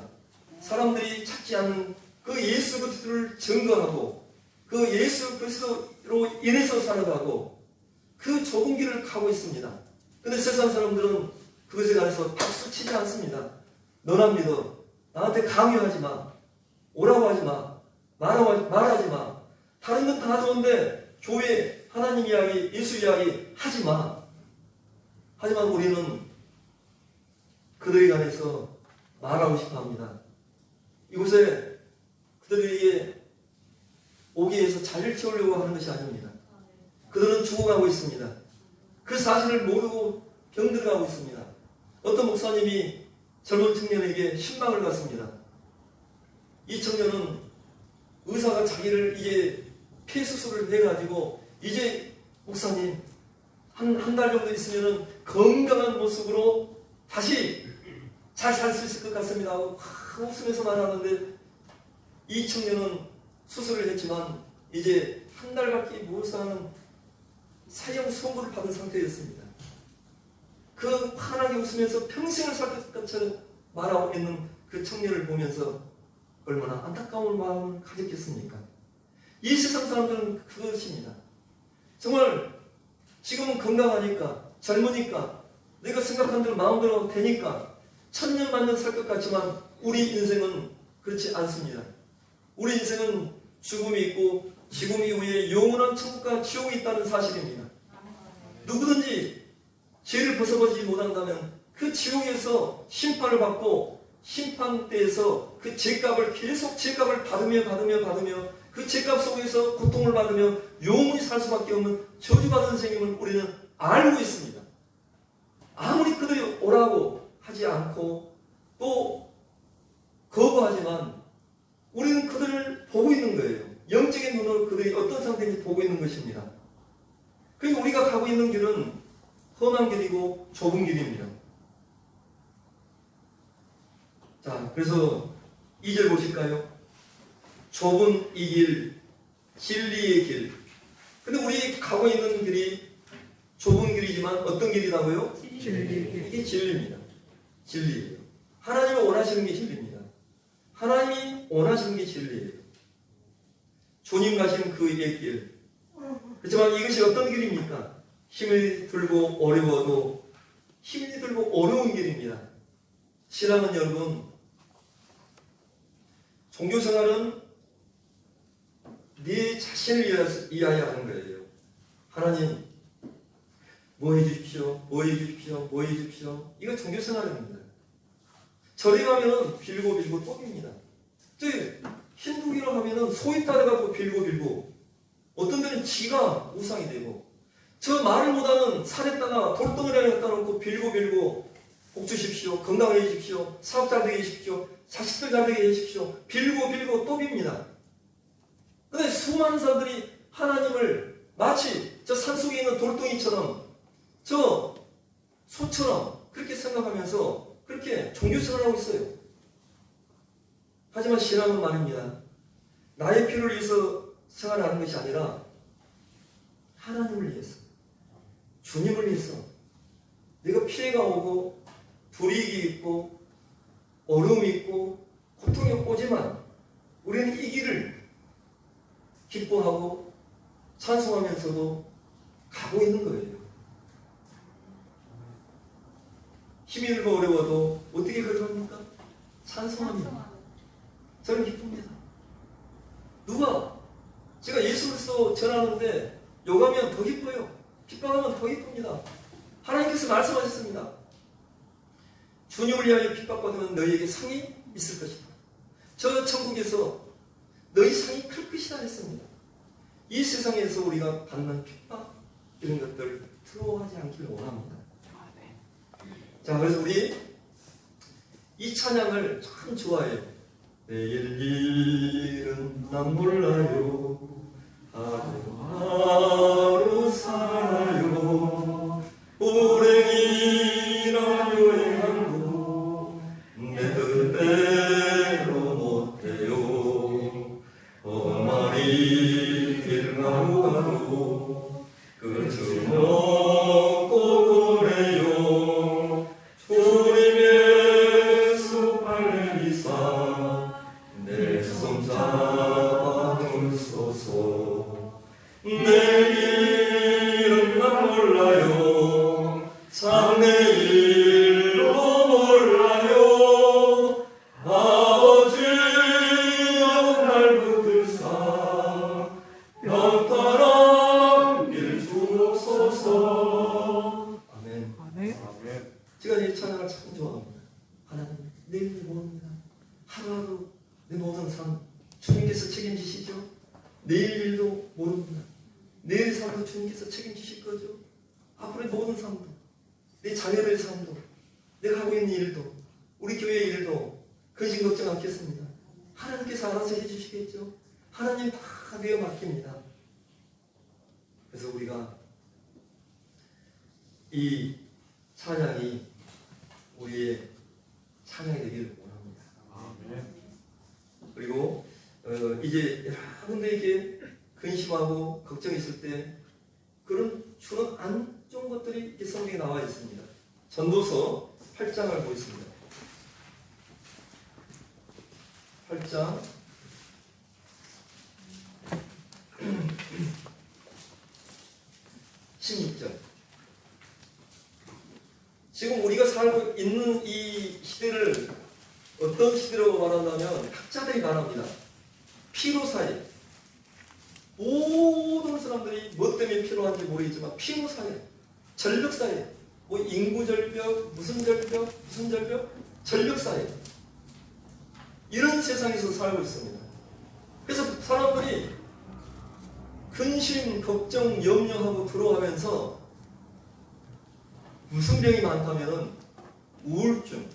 사람들이 찾지 않는 그 예수 그리스도를 증거하고 그 예수 그리스도로 인해서 살아가고 그 좁은 길을 가고 있습니다. 근데 세상 사람들은 그것에 관해서 박수치지 않습니다. 너나 믿어. 나한테 강요하지 마. 오라고 하지 마. 말하지 마. 다른 건 다 좋은데 교회 하나님 이야기, 예수 이야기 하지 마. 하지만 우리는 그들에 관해서 말하고 싶어 합니다. 이곳에 그들에게 오기 위해서 자리를 채우려고 하는 것이 아닙니다. 그들은 죽어가고 있습니다. 그 사실을 모르고 병들어가고 있습니다. 어떤 목사님이 젊은 청년에게 신방을 갔습니다. 이 청년은 의사가 자기를 이제 폐수술을 해가지고 이제 목사님 한 달 정도 있으면 건강한 모습으로 다시 잘 살 수 있을 것 같습니다 하고 웃으면서 말하는데, 이 청년은 수술을 했지만 이제 한 달밖에 못 사는 사형 선고를 받은 상태였습니다. 그 환하게 웃으면서 평생을 살 것처럼 말하고 있는 그 청년을 보면서 얼마나 안타까운 마음을 가졌겠습니까? 이 세상 사람들은 그것입니다. 정말 지금은 건강하니까, 젊으니까, 내가 생각한 대로 마음대로 되니까 천년 만년 살 것 같지만 우리 인생은 그렇지 않습니다. 우리 인생은 죽음이 있고 죽음 이후에 영원한 천국과 지옥이 있다는 사실입니다. 누구든지 죄를 벗어버리지 못한다면 그 지옥에서 심판을 받고 심판대에서 그 죄값을 계속 죄값을 받으며 그 죄값 속에서 고통을 받으며 영원히 살 수밖에 없는 저주받은 생임을 우리는 알고 있습니다. 아무리 그들이 오라고 하지 않고 또 거부하지만 우리는 그들을 보고 있는 거예요. 영적인 눈으로 그들이 어떤 상태인지 보고 있는 것입니다. 그러니까 우리가 가고 있는 길은 험한 길이고 좁은 길입니다. 자, 그래서 2절 보실까요? 좁은 이 길, 진리의 길. 근데 우리 가고 있는 길이 좁은 길이지만 어떤 길이라고요? 진리의 이게 진리입니다. 진리예요. 하나님이 원하시는 게 진리입니다. 하나님이 원하시는 게 진리예요. 주님 가신 그의 길. 그렇지만 이것이 어떤 길입니까? 힘이 들고 어려워도 힘이 들고 어려운 길입니다. 신앙은 여러분, 종교생활은 네 자신을 위하여 하는 거예요. 하나님, 뭐 해주십시오, 뭐 해주십시오, 뭐 해주십시오. 이거 종교생활입니다. 절에 가면은 빌고 또 빕니다. 또 힌두교로 하면은 소위 따라가고 빌고 어떤 데는 지가 우상이 되고, 저 말을 못하는 산에다가 돌덩어리를 갖다 놓고 빌고 복 주십시오, 건강해 주십시오, 사업 잘 되게 해주십시오, 자식들 잘 되게 해주십시오, 빌고 또 빕니다. 근데 수많은 사람들이 하나님을 마치 저 산속에 있는 돌덩이처럼 저 소처럼 그렇게 생각하면서 그렇게 종교생활을 하고 있어요. 하지만 신앙은 말입니다. 나의 필요를 위해서 생활하는 것이 아니라 하나님을 위해서, 주님을 위해서. 내가 피해가 오고 불이익이 있고 어려움이 있고 고통이 오지만 우리는 이 길을 기뻐하고 찬송하면서도 가고 있는 거예요. 힘이 들고 어려워도 어떻게 걸어갑니까? 찬송합니다. 저는 기쁩니다. 누가 제가 예수 그리스도 전하는데 욕하면 더 기뻐요. 핍박하면 더 기쁩니다. 하나님께서 말씀하셨습니다. 주님을 위하여 핍박받으면 너희에게 상이 있을 것이다. 저 천국에서 너희 상이 클 것이다 했습니다. 이 세상에서 우리가 받는 핍박 이런 것들 두려워하지 않기를 원합니다. 자, 그래서 우리 이 찬양을 참 좋아해요. 내일 일은 난 몰라요. 하루하루 살아요. 불행이라 여행하고 내 뜻대로 못해요. 험하니 길 가고 끝을 먹고 그래요. 주님의 수팔 이사 내 손 잡아주소서. 내일은 난 몰라요. 참 내일도 몰라요. 아버지여 날 붙들사 평탄한 길 주옵소서. 아멘. 제가 이 찬양을 참 좋아합니다. 하나님, 내일도 모릅니다. 하루하루 내 모든 삶 주님께서 책임지시죠. 내일 일도 모릅니다. 내일 삶도 주님께서 책임지실 거죠. 앞으로의 모든 삶도, 내 자녀들의 삶도, 내가 하고 있는 일도, 우리 교회의 일도 근심 걱정 않겠습니다. 하나님께서 알아서 해주시겠죠. 하나님 다 내어 맡깁니다. 그래서 우리가 이 찬양이 우리의 찬양이 되기를 원합니다. 아멘. 그리고 이제 여러 군데 이렇게 근심하고 걱정이 있을 때 그런 주는 안 좋은 것들이 이렇게 성경에 나와 있습니다. 전도서 8장을 보겠습니다. 8장 16절. 지금 우리가 살고 있는 이 시대를 어떤 시대라고 말한다면 학자들이 말합니다. 피로 사회. 모든 사람들이 뭐 때문에 필요한지 모르겠지만 피로 사회, 절벽 사회, 뭐 인구 절벽, 무슨 절벽, 무슨 절벽, 절벽 사회. 이런 세상에서 살고 있습니다. 그래서 사람들이 근심, 걱정, 염려하고 들어가면서 무슨 병이 많다면 우울증,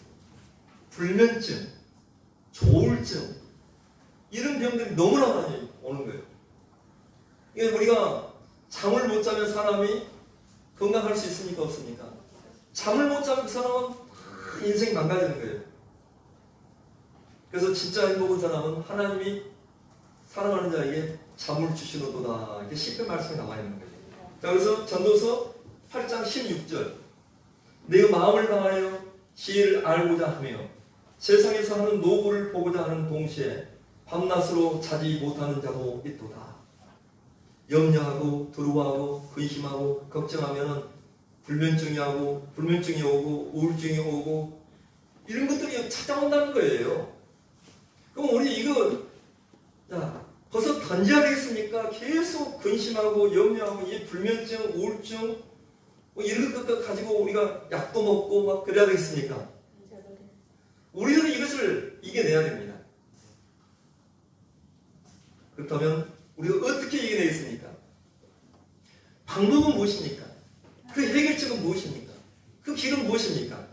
불면증, 조울증 이런 병들이 너무나 많이 오는 거예요. 이게 우리가 잠을 못 자면 사람이 건강할 수 있습니까? 없습니까? 잠을 못 자면 그 사람은 인생이 망가지는 거예요. 그래서 진짜 행복한 사람은 하나님이 사랑하는 자에게 잠을 주시노도다. 이렇게 시편 말씀이 나와 있는 거예요. 자, 그래서 전도서 8장 16절. 내가 마음을 다하여 지혜를 알고자 하며 세상에서 하는 노고를 보고자 하는 동시에 밤낮으로 자지 못하는 자도 있도다. 염려하고 두려워하고 근심하고 걱정하면 불면증이 오고 우울증이 오고 이런 것들이 찾아온다는 거예요. 그럼 우리 이거 벌써 던져야 되겠습니까? 계속 근심하고 염려하고 이 불면증, 우울증 뭐 이런 것 가지고 우리가 약도 먹고 막 그래야 되겠습니까? 우리들은 이것을 이겨내야 됩니다. 그렇다면 우리가 어떻게 이겨내겠습니까? 방법은 무엇입니까? 그 해결책은 무엇입니까? 그 길은 무엇입니까?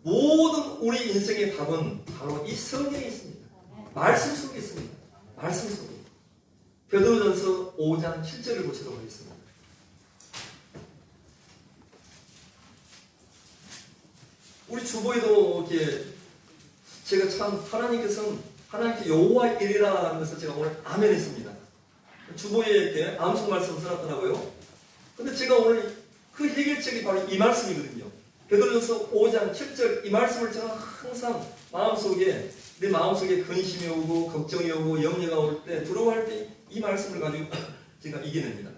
모든 우리 인생의 답은 바로 이 성경에 있습니다. 말씀 속에 있습니다. 말씀 속에. 베드로전서 5장 7절을 보시도록 하겠습니다. 우리 주보에도 이렇게 제가 참 하나님께 여호와의 일이라는 것을 제가 오늘 아멘 했습니다. 주보에 이렇게 암송 말씀을 써놨더라고요. 근데 제가 오늘 그 해결책이 바로 이 말씀이거든요. 베드로전서 5장 7절 이 말씀을 제가 항상 내 마음속에 근심이 오고 걱정이 오고 염려가 올 때 두려워할 때 이 말씀을 가지고 제가 이겨냅니다.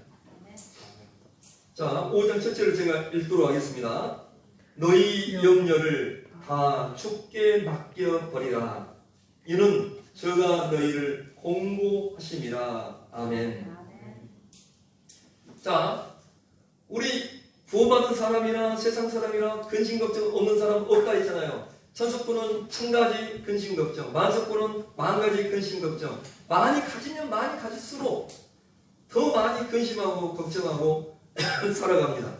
자, 5장 7절을 제가 읽도록 하겠습니다. 너희 염려를 다 주께 맡겨버리라. 이는 저가 너희를 공고하심이라. 아멘. 자, 우리 구원받은 사람이나 세상 사람이나 근심 걱정 없는 사람 없다 했잖아요. 천석구는 1000가지 근심 걱정, 만석구는 10,000가지 근심 걱정. 많이 가지면 많이 가질수록 더 많이 근심하고 걱정하고 살아갑니다.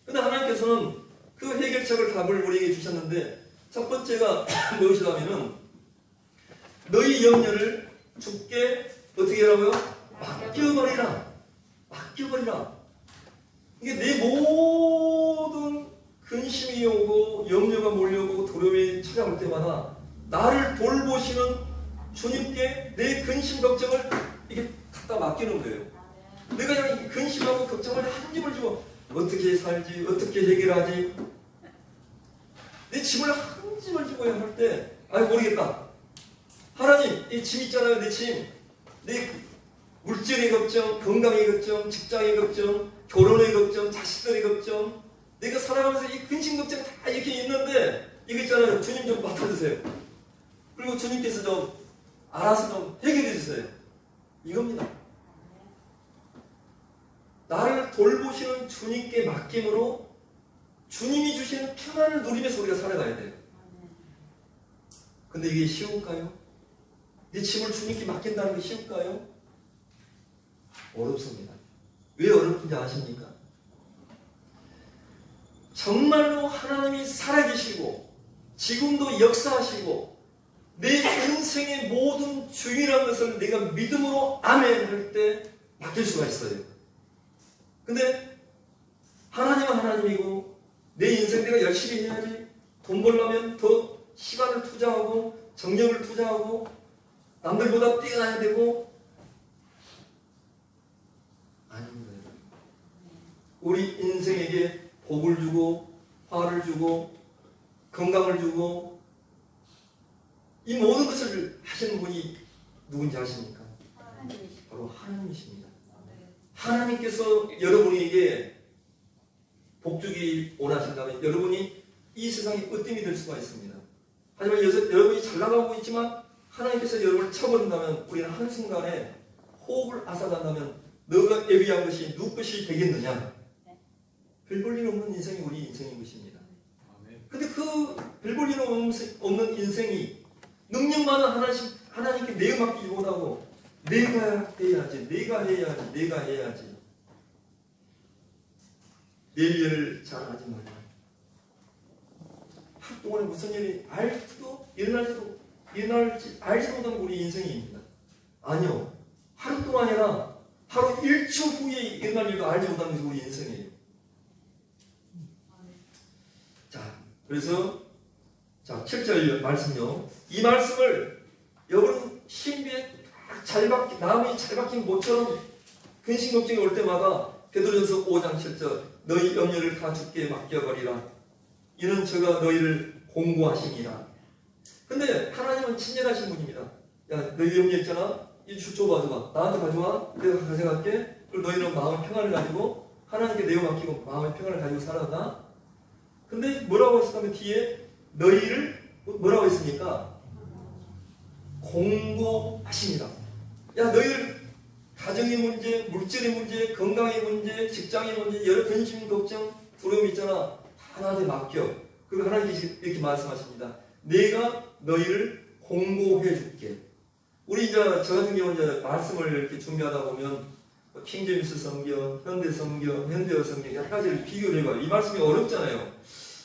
그런데 하나님께서는 그 해결책을 답을 우리에게 주셨는데 첫 번째가 무엇이라면은 너희 염려를 주께 어떻게 하라고요? 맡겨버리라. 맡겨버리라. 이게 내 모든 근심이 오고 염려가 몰려오고 두려움이 찾아올 때마다 나를 돌보시는 주님께 내 근심 걱정을 이게 갖다 맡기는 거예요. 내가 그냥 근심하고 걱정을 한 집을 주고 어떻게 살지, 어떻게 해결하지, 내 짐을 한 짐을 지고 할 때 모르겠다. 하나님, 이 짐 있잖아요. 내 짐, 내 물질의 걱정, 건강의 걱정, 직장의 걱정, 결혼의 걱정, 자식들의 걱정, 내가 살아가면서 이 근심 걱정 다 이렇게 있는데 이거 있잖아요. 주님 좀 맡아주세요. 그리고 주님께서 좀 알아서 좀 해결해 주세요. 이겁니다. 나를 돌보시는 주님께 맡김으로 주님이 주시는 평안을 누리면서 우리가 살아가야 돼요. 근데 이게 쉬울까요? 내 짐을 주님께 맡긴다는 게 쉬울까요? 어렵습니다. 왜 어렵은지 아십니까? 정말로 하나님이 살아계시고 지금도 역사하시고 내 인생의 모든 주인이라는 것을 내가 믿음으로 아멘 할 때 맡길 수가 있어요. 근데 하나님은 하나님이고 내 인생 내가 열심히 해야지, 돈 벌려면 더 시간을 투자하고 정력을 투자하고 남들보다 뛰어나야 되고 아닙니다. 우리 인생에게 복을 주고 화를 주고 건강을 주고 이 모든 것을 하시는 분이 누군지 아십니까? 바로 하나님이십니다. 하나님께서 여러분에게 복주기 원하신다면 여러분이 이 세상에 으뜸이 될 수가 있습니다. 하지만 여러분이 잘 나가고 있지만 하나님께서 여러분을 쳐버린다면 우리는 한순간에 호흡을 앗아간다면 너가 예비한 것이 누구 것이 되겠느냐? 별 볼 일 없는 인생이 우리 인생인 것입니다. 근데 그 별 볼 일 없는 인생이 능력 많은 하나님께 내어 맡기지 못하고 내가 해야지 내일 일을 잘 하지 말라. 하루 동안에 무슨 일이 알지도 일어날지 알지도 못하는 우리 인생입니다. 아니요. 하루 동안이나 하루 1초 후에 일어날 일도 알지 못하는 것이 우리 인생이에요. 자, 그래서 7절 말씀요. 이 말씀을 여러분 신비에 마음이 잘 박힌 모처럼 근심 걱정이 올 때마다 베드로전서 5장 7절 너희 염려를 다 주께 맡겨버리라. 이는 저가 너희를 공고하심이라. 근데 하나님은 친절하신 분입니다. 야, 너희 염려 있잖아. 이 줘봐. 나한테 가져와. 내가 가져갈게. 그리고 너희는 마음의 평안을 가지고 하나님께 내어 맡기고 마음의 평안을 가지고 살아가. 근데 뭐라고 했었다면 뒤에 너희를 뭐라고 했습니까? 공고하십니다. 야, 너희들 가정의 문제, 물질의 문제, 건강의 문제, 직장의 문제, 여러 근심, 걱정, 두려움 있잖아. 하나님께 맡겨. 그리고 하나님께서 이렇게 말씀하십니다. 내가 너희를 공고해 줄게. 우리 저 같은 경우는 이제 말씀을 이렇게 준비하다 보면 킹제임스 성경, 현대 성경, 현대어 성경 여러 가지를 비교를 해봐요. 이 말씀이 어렵잖아요.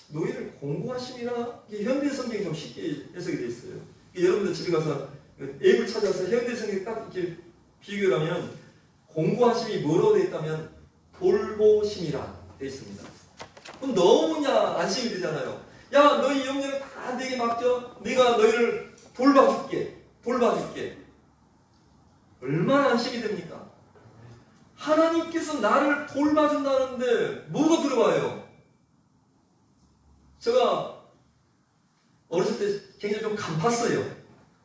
너희를 공고하심이라 현대 성경이 좀 쉽게 해석이 되어 있어요. 여러분들 집에 가서 앱을 찾아서 현대 성경 딱 이렇게 비교를 하면 공고하심이 뭐로 되어 있다면 돌보심이라 되어 있습니다. 그럼 너무나 안심이 되잖아요. 야, 너희 염려를 다 내게 맡겨. 내가 너희를 돌봐줄게. 얼마나 안심이 됩니까? 하나님께서 나를 돌봐준다는데 뭐가 들어와요? 제가 어렸을 때 굉장히 좀 간팠어요.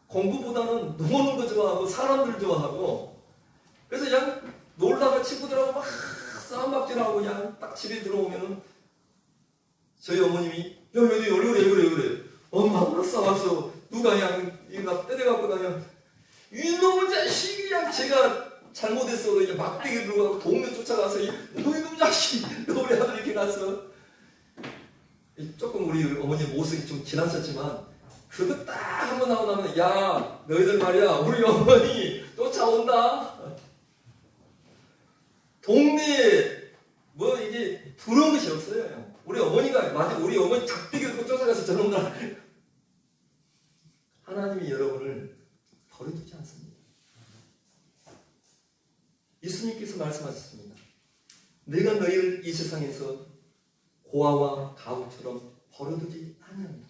공부보다는 노는 거 좋아하고 사람들 좋아하고 그래서 그냥 놀다가 친구들하고 막 싸움박질하고 그냥 딱 집에 들어오면은 저희 어머님이 야, 왜 그래? 엄마가 싸웠어. 누가 그냥 나 때려갖고 그냥 이놈의 자식이 그냥 제가 잘못했어도 이제 막대기 들고 동네 쫓아가서 너희놈 자식 너 우리 아들 이렇게 갔어. 조금 우리 어머니 모습이 좀 지났었지만 그거 딱 한 번 나오고 나면 야 너희들 말이야 우리 어머니 쫓아온다. 동네에 뭐 이게 두려운 것이 없어요. 우리 어머니가 맞아 우리 어머니 작대기 들고 쫓아가서 저놈들 하나님이 여러분을 버려두지 않습니다. 예수님께서 말씀하셨습니다. 내가 너희를 이 세상에서 고아와 가우처럼 버려두지 아니하노라.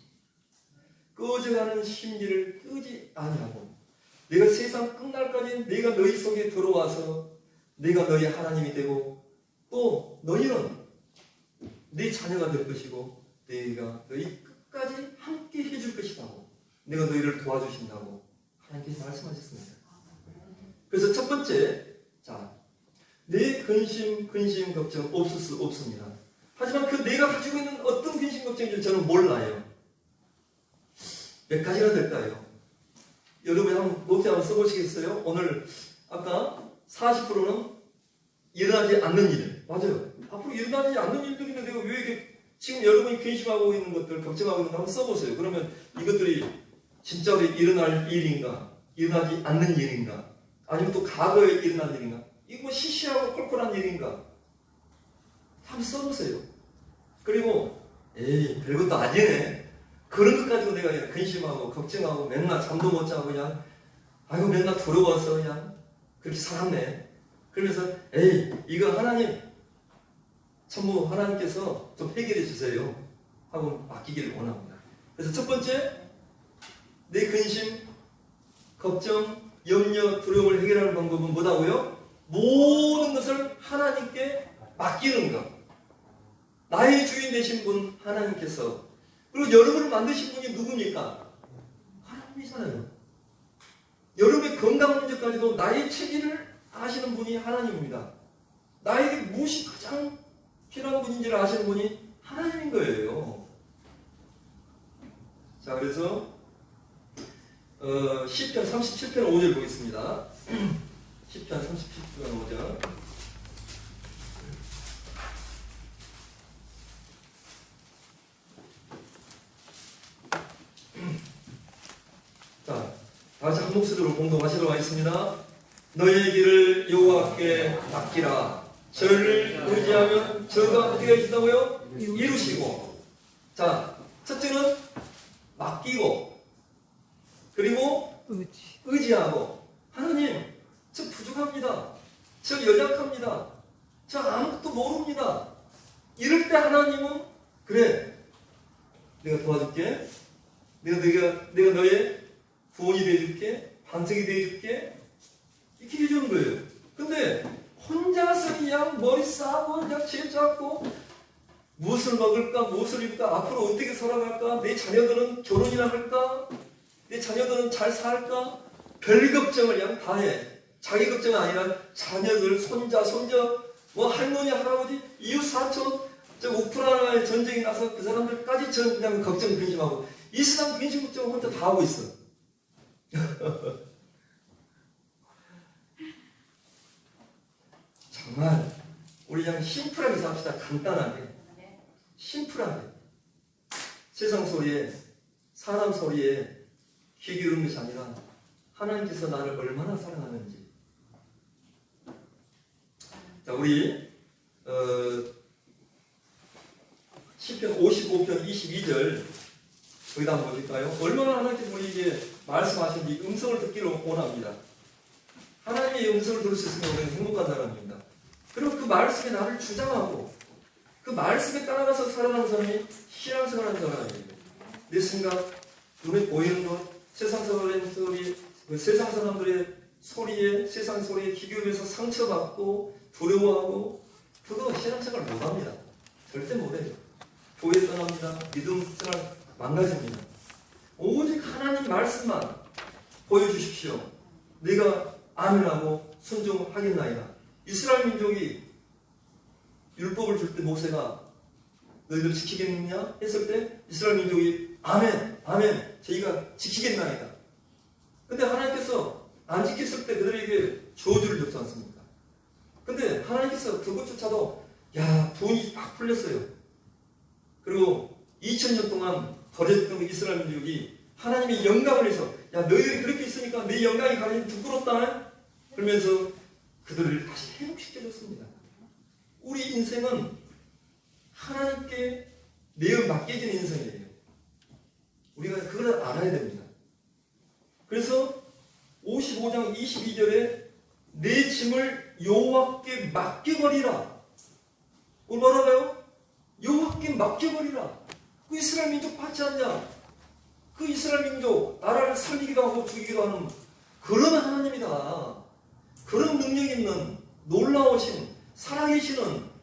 꺼져가는 심지를 끄지 아니하고 내가 세상 끝날까지 내가 너희 속에 들어와서 내가 너희 하나님이 되고 또 너희는 네 자녀가 될 것이고 내가 너희 끝까지 함께 해줄 것이라고 내가 너희를 도와주신다고 하나님께서 말씀하셨습니다. 그래서 첫 번째 내 근심 걱정 없을 수 없습니다. 하지만 그 내가 가지고 있는 어떤 근심 걱정인지 저는 몰라요. 몇 가지나 될까요? 여러분 한번 노트 한번 써보시겠어요? 오늘 아까 40%는 일어나지 않는 일. 맞아요. 앞으로 일어나지 않는 일들이 있는데 왜 이렇게 지금 여러분이 근심하고 있는 것들, 걱정하고 있는 거 한번 써보세요. 그러면 이것들이 진짜로 일어날 일인가? 일어나지 않는 일인가? 아니면 또 과거에 일어난 일인가? 이거 뭐 시시하고 콜콜한 일인가? 한번 써보세요. 그리고 별것도 아니네. 그런 것 가지고 내가 그냥 근심하고 걱정하고 맨날 잠도 못 자고 그냥 아이고 맨날 두려워서 그냥 그렇게 살았네. 그러면서 이거 하나님 전부 하나님께서 좀 해결해 주세요 하고 맡기기를 원합니다. 그래서 첫 번째, 내 근심, 걱정, 염려, 두려움을 해결하는 방법은 뭐다고요? 모든 것을 하나님께 맡기는 것. 나의 주인 되신 분 하나님께서. 그리고 여러분을 만드신 분이 누굽니까? 하나님이잖아요. 여러분의 건강 문제까지도 나의 체질을 아시는 분이 하나님입니다. 나에게 무엇이 가장 필요한 분인지를 아시는 분이 하나님인 거예요. 자, 그래서 시편 37편 5절 보겠습니다. 시편 37편 5절. 자, 다시 한 목소리로 공동하시도록 하겠습니다. 너의 길을 여호와께 맡기라. 저를 의지하면 저가 어떻게 해주신다고요? 이루시고. 자, 첫째는 맡기고, 그리고 의지하고. 하나님, 저 부족합니다. 저 연약합니다. 저 아무것도 모릅니다. 이럴 때 하나님은 그래, 내가 도와줄게. 내가 너의 구원이 되어줄게. 반석이 되어줄게. 이렇게 해주는 거예요. 근데 혼자서 그냥 머리 싸고 그냥 집 잡고 무엇을 먹을까, 무엇을 입을까, 앞으로 어떻게 살아갈까, 내 자녀들은 결혼이나 할까, 내 자녀들은 잘 살까, 별 걱정을 그냥 다 해. 자기 걱정은 아니라 자녀들, 손자, 손자, 뭐 할머니, 할아버지, 이웃 사촌, 저 우크라이나에 전쟁이 나서 그 사람들까지 그냥 걱정, 근심하고 이 세상 근심 걱정을 혼자 다 하고 있어. 정말 우리 그냥 심플하게 삽시다. 간단하게, 심플하게. 세상 소리에, 사람 소리에 귀 기울이는 것이 아니라 하나님께서 나를 얼마나 사랑하는지. 자, 우리 시편 55편 22절 거기다 한번 보실까요? 얼마나 하나님께서 우리에게 말씀하시는지 음성을 듣기를 원합니다. 하나님의 음성을 들을 수 있으면 우리는 행복한 사람입니다. 그리고 그 말씀에 나를 주장하고 그 말씀에 따라가서 살아가는 사람이 신앙생활하는 사람이에요. 내 생각, 눈에 보이는 것, 세상 사람들의 소리, 세상 사람들의 소리에, 세상 소리에 기교해서 상처받고 두려워하고, 그거 신앙생활 못합니다. 절대 못해요. 교회 떠납니다. 믿음 생활 망가집니다. 오직 하나님 말씀만 보여주십시오. 내가 아멘하고 순종하겠나이다. 이스라엘 민족이 율법을 줄 때 모세가 너희들 지키겠느냐 했을 때 이스라엘 민족이 아멘, 아멘, 저희가 지키겠나이다. 근데 하나님께서 안 지켰을 때 그들에게 저주를 줬지 않습니까? 근데 하나님께서 그것조차도 야, 분이 딱 풀렸어요. 그리고 2000년 동안 버려졌던 이스라엘 민족이 하나님의 영광을 위해서 야, 너희들이 그렇게 있으니까 내 영광이 가리니 부끄럽다 그러면서 그들을 다시 회복시켜줬습니다. 우리 인생은 하나님께 내어 맡겨진 인생이에요. 우리가 그걸 알아야 됩니다. 그래서 55장 22절에 내 짐을 여호와께 맡겨버리라. 뭐라고요? 여호와께 맡겨버리라. 그 이스라엘 민족 받지 않냐? 그 이스라엘 민족 나라를 살리기도 하고 죽이기도 하는 그런 하나님이다. 그런 능력 있는 놀라우신 살아계시는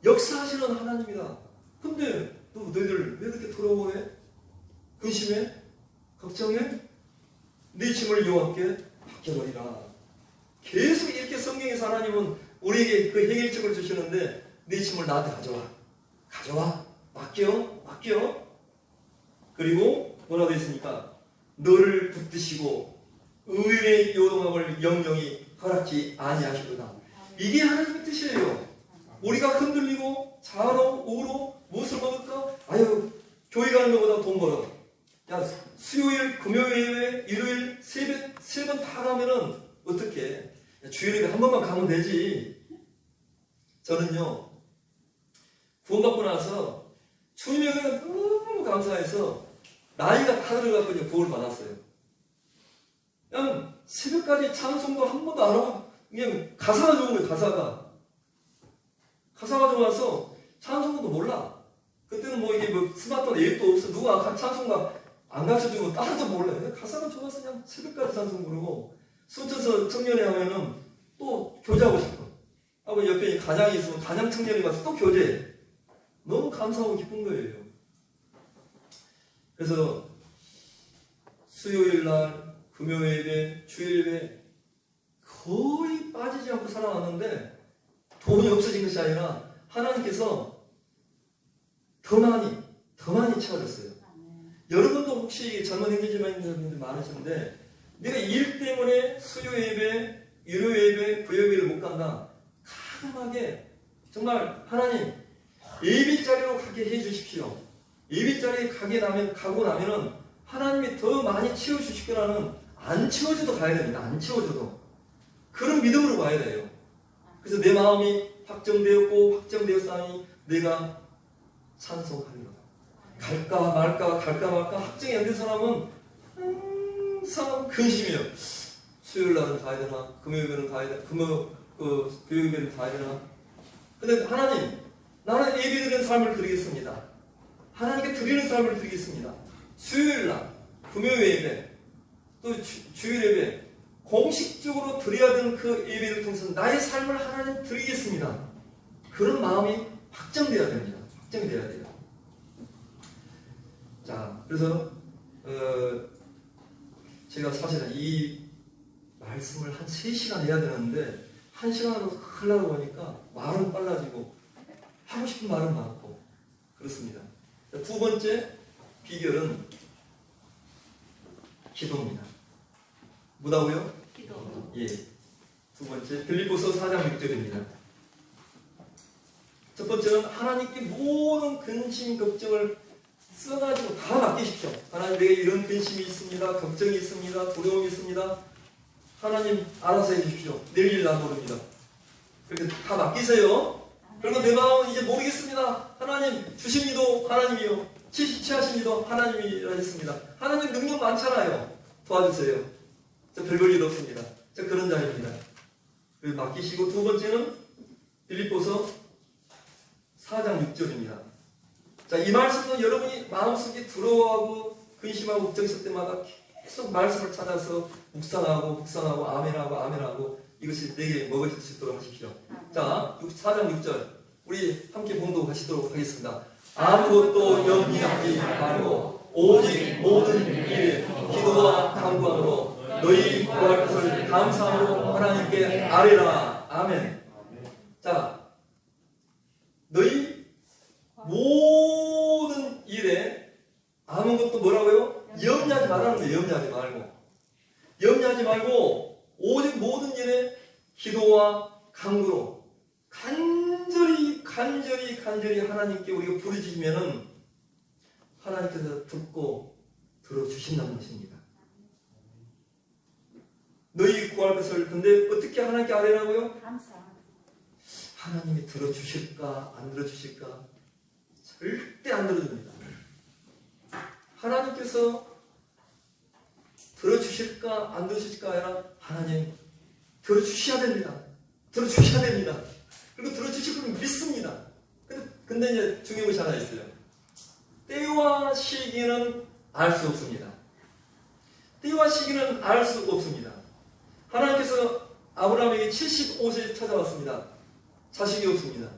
역사하시는 하나님이다. 근데 너희들 왜 그렇게 두려워해? 근심해? 걱정해? 네 짐을 여호와께 맡겨버리라. 계속 이렇게 성경에서 하나님은 우리에게 그 해결책을 주시는데 네 짐을 나한테 가져와 맡겨. 그리고 뭐라고 했습니까? 너를 붙드시고 의의 요동함을 영영이 허락지 아니하시도다. 이게 하나님의 뜻이에요. 우리가 흔들리고 좌로 우로 무엇을 먹을까? 아유, 교회 가는 것보다 돈 벌어. 야, 수요일, 금요일, 일요일 세 번 다 가면은 어떻게? 주일에 한 번만 가면 되지. 저는요, 구원받고 나서 주님의 은혜가 너무 감사해서 나이가 다 들어가고 구원을 받았어요. 그냥 새벽까지 찬송도 한 번도 안 하고 그냥 가사가 좋은 거예요. 가사가 좋아서 찬송도 몰라. 그때는 뭐 이게 뭐 스마트폰 앱도 없어. 누가 찬송가 안 가르쳐주고 따라도 몰라요. 가사가 좋아서 그냥 새벽까지 찬송 부르고 순천서 청년회 하면은 또 교제하고 싶어. 하고 옆에 간양이 있으면 간양 청년회 가서 또 교제해. 너무 감사하고 기쁜 거예요. 그래서 수요일 날, 금요 예배, 주일 예배 거의 빠지지 않고 살아왔는데 돈이 없어진 것이 아니라 하나님께서 더 많이 채워줬어요. 여러분도 혹시 젊은 행진지만인들 많으신데 내가 일 때문에 수요 예배, 일요 예배, 구요 예배를 못 간다. 가감하게 정말 하나님 예배 자리로 가게 해 주십시오. 예배 자리에 가고 나면은 하나님이 더 많이 채워주실 거라는 안 채워줘도 가야 됩니다. 안 채워줘도. 그런 믿음으로 가야 돼요. 그래서 내 마음이 확정되었사니 내가 찬송하리로다. 갈까 말까 확정이 안 된 사람은 항상 근심이에요. 수요일 날은 가야 되나? 금요일은 가야 되나? 금요일은 가야 되나? 근데 하나님, 나는 예배드리는 삶을 드리겠습니다. 하나님께 드리는 삶을 드리겠습니다. 수요일 날, 금요일 예배, 또 주일 예배, 공식적으로 드려야 되는 그 예배를 통해서 나의 삶을 하나님 드리겠습니다. 그런 마음이 확정돼야 됩니다. 확정이 돼야 돼요. 자, 그래서 제가 사실은 이 말씀을 한 3시간 해야 되는데 1시간으로 하려고 하니까 말은 빨라지고 하고 싶은 말은 많고 그렇습니다. 두 번째 비결은 기도입니다. 뭐라고요? 기도. 예. 두 번째 빌립보서 4장 6절입니다. 첫 번째는 하나님께 모든 근심 걱정을 써가지고 다 맡기십시오. 하나님, 내게 이런 근심이 있습니다. 걱정이 있습니다. 두려움이 있습니다. 하나님 알아서 해주십시오. 내일 난 모릅니다. 그렇게 다 맡기세요. 그리고 내 마음은 이제 모르겠습니다. 하나님 주심이도 하나님이요, 취하심이도 하나님이라 했습니다. 하나님 능력 많잖아요. 도와주세요. 저 별볼 일 없습니다. 저 그런 자입니다. 그리고 맡기시고, 두 번째는 빌립보서 4장 6절입니다. 자, 이 말씀은 여러분이 마음속에 두려워하고 근심하고 걱정했을 때마다 계속 말씀을 찾아서 묵상하고 아멘하고 이것이 내게 먹어질 수 있도록 하십시오. 자, 4장 6절 우리 함께 봉독하시도록 하겠습니다. 아무것도 염려하지 말고 오직 모든 일에 기도와 간구함으로 너희 구할 것을 감사함으로 하나님께 아뢰라. 아멘. 자, 너희 모든 일에 아무것도 뭐라고요? 염려하지 말라는 거예요. 염려하지 말고 오직 모든 일에 기도와 간구로 간절히 하나님께 우리가 부르짖으면은 하나님께서 듣고 들어주신다는 것입니다. 너희 구할 것을, 근데 어떻게 하나님께 아뢰라고요? 감사. 하나님이 들어주실까 안 들어주실까? 절대 안 들어줍니다. 하나님께서 들어주실까 안 들어주실까 아니라 하나님 들어주셔야 됩니다. 그리고 들어주실 걸 믿습니다. 근데 이제 중요한 것이 하나 있어요. 때와 시기는 알 수 없습니다. 하나님께서 아브라함에게 75세에 찾아왔습니다. 자식이 없습니다.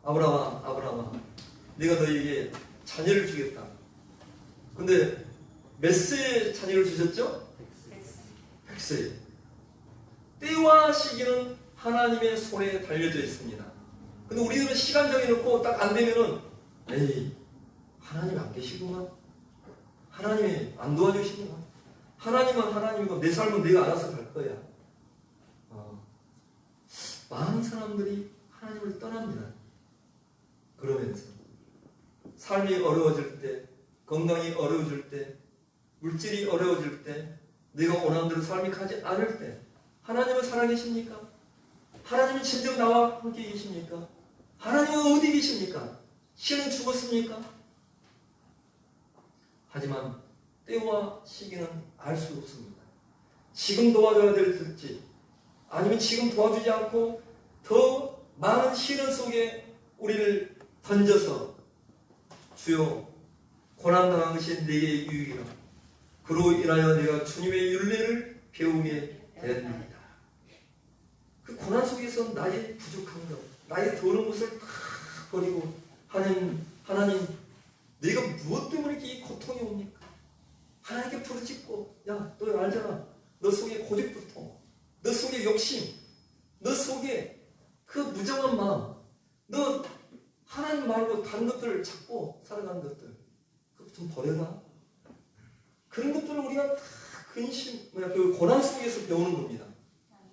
아브라함아, 내가 너희에게 자녀를 주겠다. 근데 몇 세에 자녀를 주셨죠? 100세. 때와 시기는 하나님의 손에 달려져 있습니다. 근데 우리들은 시간 정해놓고 딱 안 되면은 에이, 하나님 안 계시구만. 하나님이 안 도와주시구만. 하나님은 하나님이고 내 삶은 내가 알아서 갈 거야. 많은 사람들이 하나님을 떠납니다. 그러면서 삶이 어려워질 때, 건강이 어려워질 때, 물질이 어려워질 때, 내가 원하는 대로 삶이 가지 않을 때 하나님은 살아계십니까? 하나님은 진정 나와 함께 계십니까? 하나님은 어디 계십니까? 신은 죽었습니까? 하지만 때와 시기는 알 수 없습니다. 지금 도와줘야 될지 아니면 지금 도와주지 않고 더 많은 시련 속에 우리를 던져서 주여 고난당한 것이 내게 유익이라. 그로 인하여 내가 주님의 윤례를 배우게 되었나이다. 그 고난 속에서 나의 부족한 것, 나의 더러운 것을 다 버리고 하나님 내가 무엇 때문에 이렇게 이 고통이 옵니까? 하나님께 부르짖고 야 너 알잖아. 너 속에 고집부터 너 속에 욕심 너 속에 그 무정한 마음 너 하나님 말고 다른 것들을 찾고 살아가는 것들 그거 좀 버려라. 그런 것들을 우리가 다 그 고난 속에서 배우는 겁니다.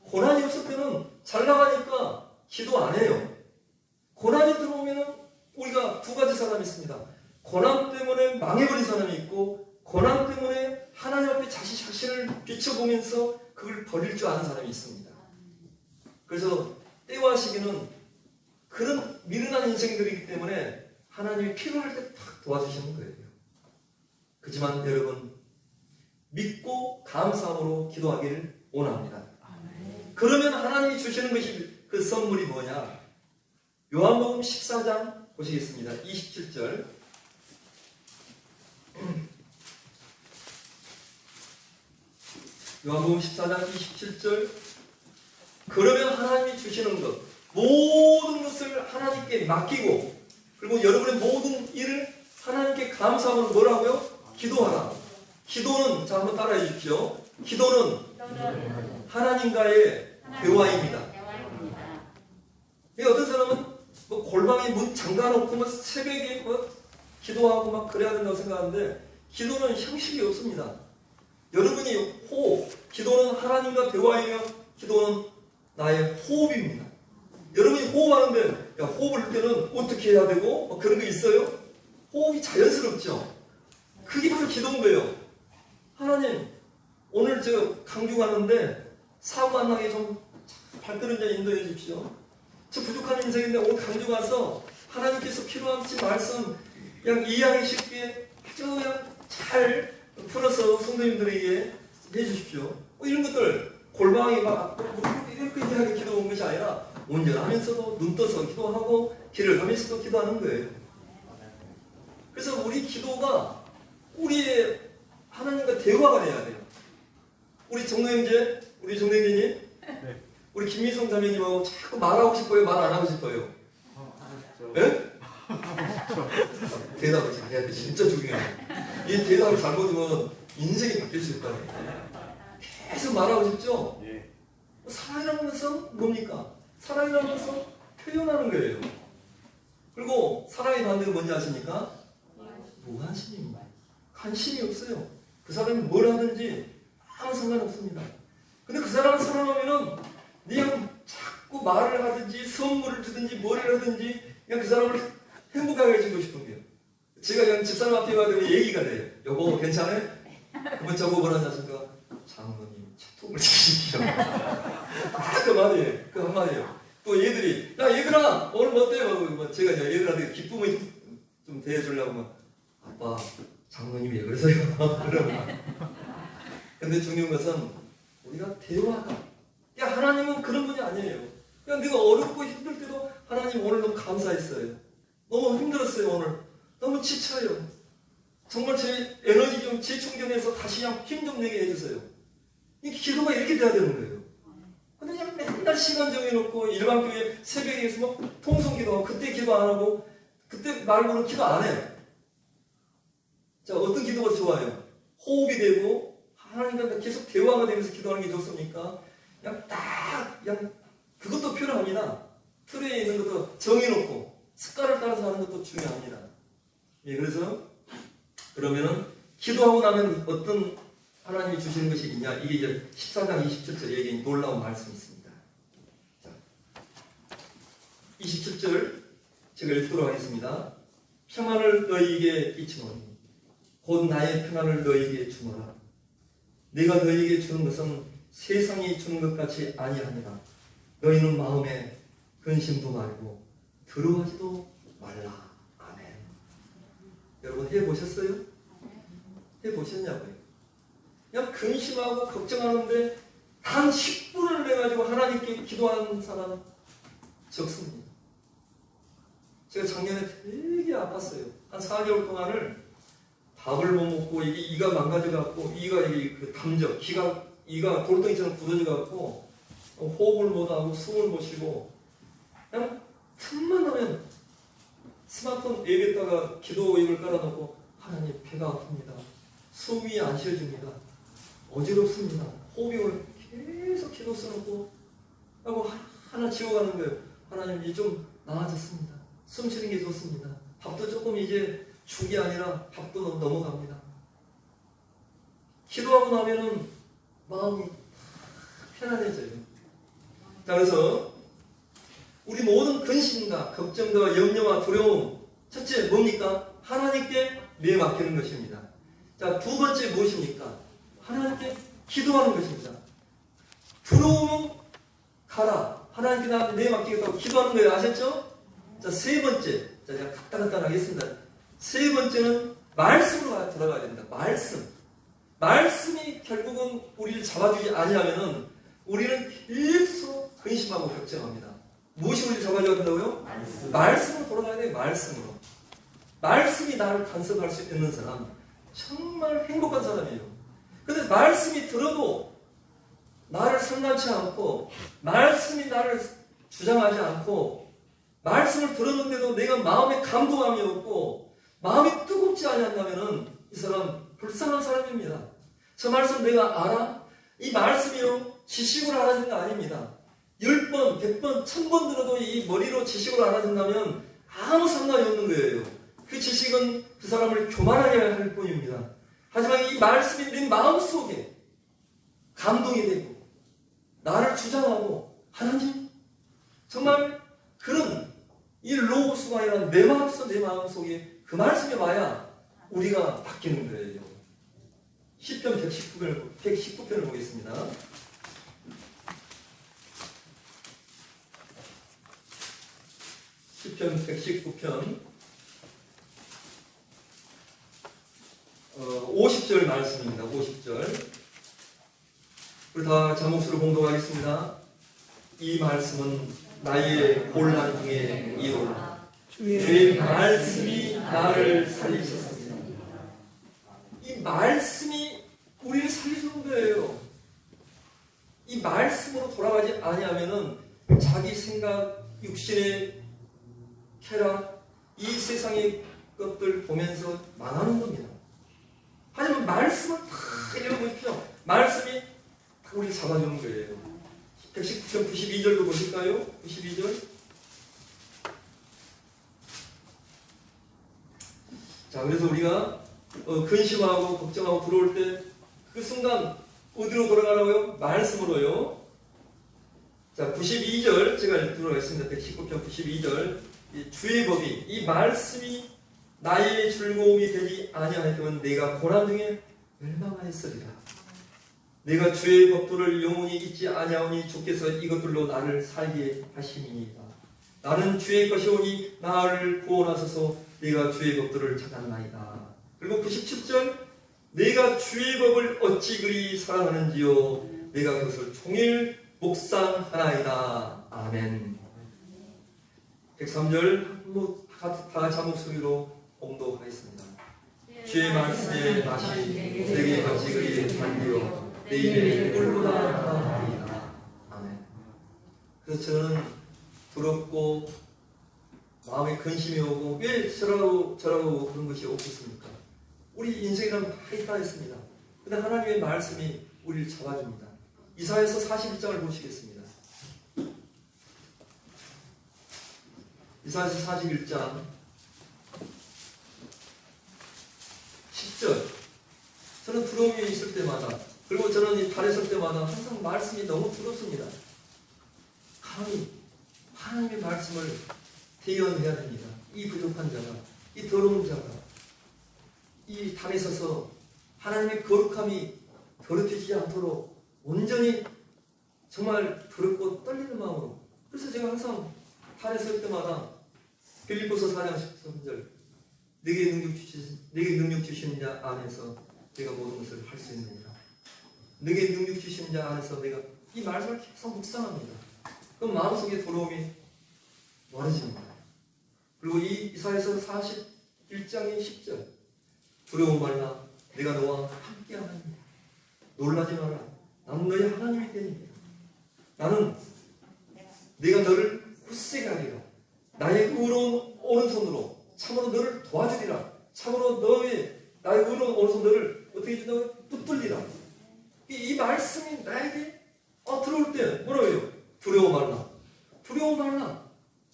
고난이 없을 때는 잘 나가니까 기도 안 해요. 고난이 들어오면은 우리가 두 가지 사람이 있습니다. 고난 때문에 망해버린 사람이 있고 고난 때문에 하나님 앞에 자신을 비춰보면서 그걸 버릴 줄 아는 사람이 있습니다. 그래서 때와 시기는 그런 미련한 인생들이기 때문에 하나님이 필요할 때 탁 도와주시는 거예요. 그렇지만 여러분 믿고 감사함으로 기도하기를 원합니다. 그러면 하나님이 주시는 것이 그 선물이 뭐냐? 요한복음 14장 보시겠습니다. 27절 요한복음 14장 27절 그러면 하나님이 주시는 것 모든 것을 하나님께 맡기고 그리고 여러분의 모든 일을 하나님께 감사함으로 뭐라고요? 기도하라. 기도는 자 한번 따라해 주십시오. 기도는 하나님과의 대화입니다. 어떤 사람은 뭐 골방에 문 잠가놓고 뭐 새벽에 뭐 기도하고 막 그래야 된다고 생각하는데 기도는 형식이 없습니다. 여러분이 기도는 하나님과 대화이며 기도는 나의 호흡입니다. 여러분이 호흡하는데 야, 호흡을 할 때는 어떻게 해야 되고 뭐 그런 거 있어요? 호흡이 자연스럽죠. 그게 바로 기도인 거예요. 하나님 오늘 저 강주 가는데 사고 안 나게 좀 발걸음 좀 인도해 주십시오. 저 부족한 인생인데 오늘 강주 가서 하나님께서 필요하신 말씀 그냥 이해하기 쉽게 아주 그냥 잘 풀어서 성도님들에게 해주십시오. 이런 것들 골방에 막 이렇게 이해하게 기도한 것이 아니라 운전하면서도 눈 떠서 기도하고 길을 가면서도 기도하는 거예요. 그래서 우리 기도가 우리의 하나님과 대화가 돼야 돼요. 우리 정동형제님, 우리 김미성 자매님하고 자꾸 말하고 싶어요? 말 안 하고 싶어요? 예? 대답을 잘해야 돼. 진짜 중요해요. 이 대답을 잘못하면 인생이 바뀔 수 있다는 거예요. 계속 말하고 싶죠? 사랑이라는 것은 뭡니까? 사랑이라는 것은 표현하는 거예요. 그리고 사랑의 반대가 뭔지 아십니까? 무관심입니다. 관심이 없어요. 그 사람이 뭘 하든지 아무 상관없습니다. 근데 그 사람을 사랑하면은 그냥 자꾸 말을 하든지 선물을 주든지 뭐를 하든지 그냥 그 사람을 행복하게 해주고 싶은 거예요. 제가 그냥 집사람 앞에 가면 얘기가 돼요. 여보 괜찮아요? 그러면 저거 뭐라 하셨습니까? 장모님 차톡을 주십시오. 그 말이에요. 그 한마디예요. 또 얘들이 야 얘들아 오늘 뭐 어때요? 제가 이제 얘들한테 기쁨을 좀 대해주려고 막 아빠 장모님이 왜 그러세요? 그러면 근데 중요한 것은 우리가 대화가 야 하나님은 그런 분이 아니에요. 그냥 네가 어렵고 힘들 때도 하나님 오늘 너무 감사했어요. 너무 힘들었어요. 오늘 너무 지쳐요. 정말 제 에너지 좀 재충전해서 다시 그냥 힘 좀 내게 해주세요. 이 기도가 이렇게 돼야 되는 거예요. 근데 그냥 맨날 시간 정해놓고 일반 교회 새벽에 뭐 통성 기도하고 그때 기도 안 하고 그때 말고는 기도 안 해요. 자 어떤 기도가 좋아요? 호흡이 되고 하나님과 계속 대화가 되면서 기도하는 게 좋습니까? 그냥 딱 그냥 그것도 필요합니다. 틀에 있는 것도 정해놓고 습관을 따라서 하는 것도 중요합니다. 예, 그래서 그러면은 기도하고 나면 어떤 하나님이 주시는 것이 있냐? 이게 이제 14장 27절에 놀라운 말씀이 있습니다. 자, 27절 제가 읽도록 하겠습니다. 평안을 너희에게 끼치노니 곧 나의 평안을 너희에게 주노라. 내가 너희에게 주는 것은 세상이 주는 것 같이 아니하니라. 너희는 마음에 근심도 말고 두려워하지도 말라. 아멘. 여러분 해보셨어요? 해보셨냐고요? 그냥 근심하고 걱정하는데 단 10분을 내가지고 하나님께 기도하는 사람 적습니다. 제가 작년에 되게 아팠어요. 한 4개월 동안을 밥을 못 먹고 이게 이가 망가져갖고 이가 이게 그 담적 이가 돌덩이처럼 굳어져갖고 호흡을 못하고 숨을 못 쉬고 그냥 틈만 나면 스마트폰 앱에다가 기도 앱을 깔아놓고 하나님 배가 아픕니다. 숨이 안 쉬어집니다. 어지럽습니다. 호흡이 오늘 계속 기도 써놓고 하고 하나 지워가는 거예요. 하나님 이제 좀 나아졌습니다. 숨 쉬는 게 좋습니다. 밥도 조금 이제 죽이 아니라 밥도 넘어갑니다. 기도하고 나면은 마음이 편안해져요. 자, 그래서 우리 모든 근심과 걱정과 염려와 두려움, 첫째 뭡니까? 하나님께 내맡기는 것입니다. 자, 두 번째 무엇입니까? 하나님께 기도하는 것입니다. 두려우면 가라. 하나님께 나한테 내맡기겠다고 기도하는 거예요. 아셨죠? 자, 세 번째. 자, 제가 간단하게 하겠습니다. 세 번째는 말씀으로 들어가야 됩니다. 말씀이 결국은 우리를 잡아주지 아니하면은 우리는 계속 근심하고 걱정합니다. 무엇이 우리를 잡아줘야 된다고요? 말씀으로 돌아가야 돼요. 말씀으로. 말씀이 나를 간섭할 수 있는 사람 정말 행복한 사람이에요. 근데 말씀이 들어도 나를 상관치 않고 말씀이 나를 주장하지 않고 말씀을 들었는데도 내가 마음에 감동함이 없고 마음이 뜨겁지 않았다면 이 사람 불쌍한 사람입니다. 저 말씀 내가 알아? 이 말씀이요 지식으로 알아진 거 아닙니다. 10번, 100번, 1000번 들어도 이 머리로 지식으로 알아진다면 아무 상관이 없는 거예요. 그 지식은 그 사람을 교만하게 할 뿐입니다. 하지만 이 말씀이 내 마음속에 감동이 되고 나를 주장하고 하나님 정말 그런 이 로고스가 아니라 내 마음속에 그 말씀이 와야 우리가 바뀌는 거예요. 시편 119편을 보겠습니다. 시편 119편 50절 말씀입니다. 50절. 우리 다 제목으로 봉독하겠습니다. 이 말씀은 나의 곤란 중에 이로라. 주의 말씀이 나를 살리셨습니다. 이 말씀이 우리를 살리는 거예요. 이 말씀으로 돌아가지 아니하면은 자기 생각, 육신의 쾌락, 이 세상의 것들 보면서 망하는 겁니다. 하지만 말씀을 다 읽어보십시오. 말씀이 다 우리를 잡아주는 거예요. 119편 92절도 보실까요? 92절. 자, 그래서 우리가 근심하고 걱정하고 들어올 때 그 순간 어디로 돌아가라고요? 말씀으로요. 자, 92절 제가 읽도록 하겠습니다. 119편 92절. 주의 법이 이 말씀이 나의 즐거움이 되지 아니하면 내가 고난 중에 멸망하였으리라. 내가 주의 법도를 영원히 잊지 아니하오니 주께서 이것들로 나를 살게 하심이니이다. 나는 주의 것이오니 나를 구원하소서. 내가 주의 법도를 찾았나이다. 그리고 97절 내가 주의 법을 어찌 그리 사랑하는지요. 내가 그것을 종일 묵상하나이다. 아멘. 103절 다 같이 한 목소리로 봉독하겠습니다. 주의 말씀의 맛이 내게 같이 그리 달리어 내 입에 꿀보다 나아가리이다. 아멘. 그래서 저는 두렵고 마음에 근심이 오고 왜 저라고 그런 것이 없겠습니까? 우리 인생이란 다 있다 했습니다. 근데 하나님의 말씀이 우리를 잡아줍니다. 이사야서 41장을 보시겠습니다. 이사야서 41장 10절. 저는 두려움이 있을 때마다 그리고 저는 이 달에 설 때마다 항상 말씀이 너무 두렵습니다. 감히 하나님의 말씀을 대연해야 됩니다. 이 부족한 자가, 이 더러운 자가 이 달에 서서 하나님의 거룩함이 더럽혀지지 않도록 온전히 정말 두렵고 떨리는 마음으로. 그래서 제가 항상 달에 설 때마다 빌립보서 4장 13절 내게 능력 주시는 자 안에서 내가 모든 것을 할 수 있느니라. 내게 능력 주시는 자 안에서 내가 이 말씀을 계속 묵상합니다. 그럼 마음속에 두려움이 멀어집니다. 그리고 이 이사야서 1장의 10절. 두려워 말라. 내가 너와 함께하나니 놀라지 마라. 나는 너의 하나님이 되니라. 나는 내가 너를 굳세게 하리라. 나의 의로운 오른손으로 참으로 너를 도와주리라. 참으로 나의 의로운 오른손 너를 어떻게 해준다고? 붙들리라. 이 말씀이 나에게 들어올 때 뭐라고 해요? 두려워 말라. 두려워 말라.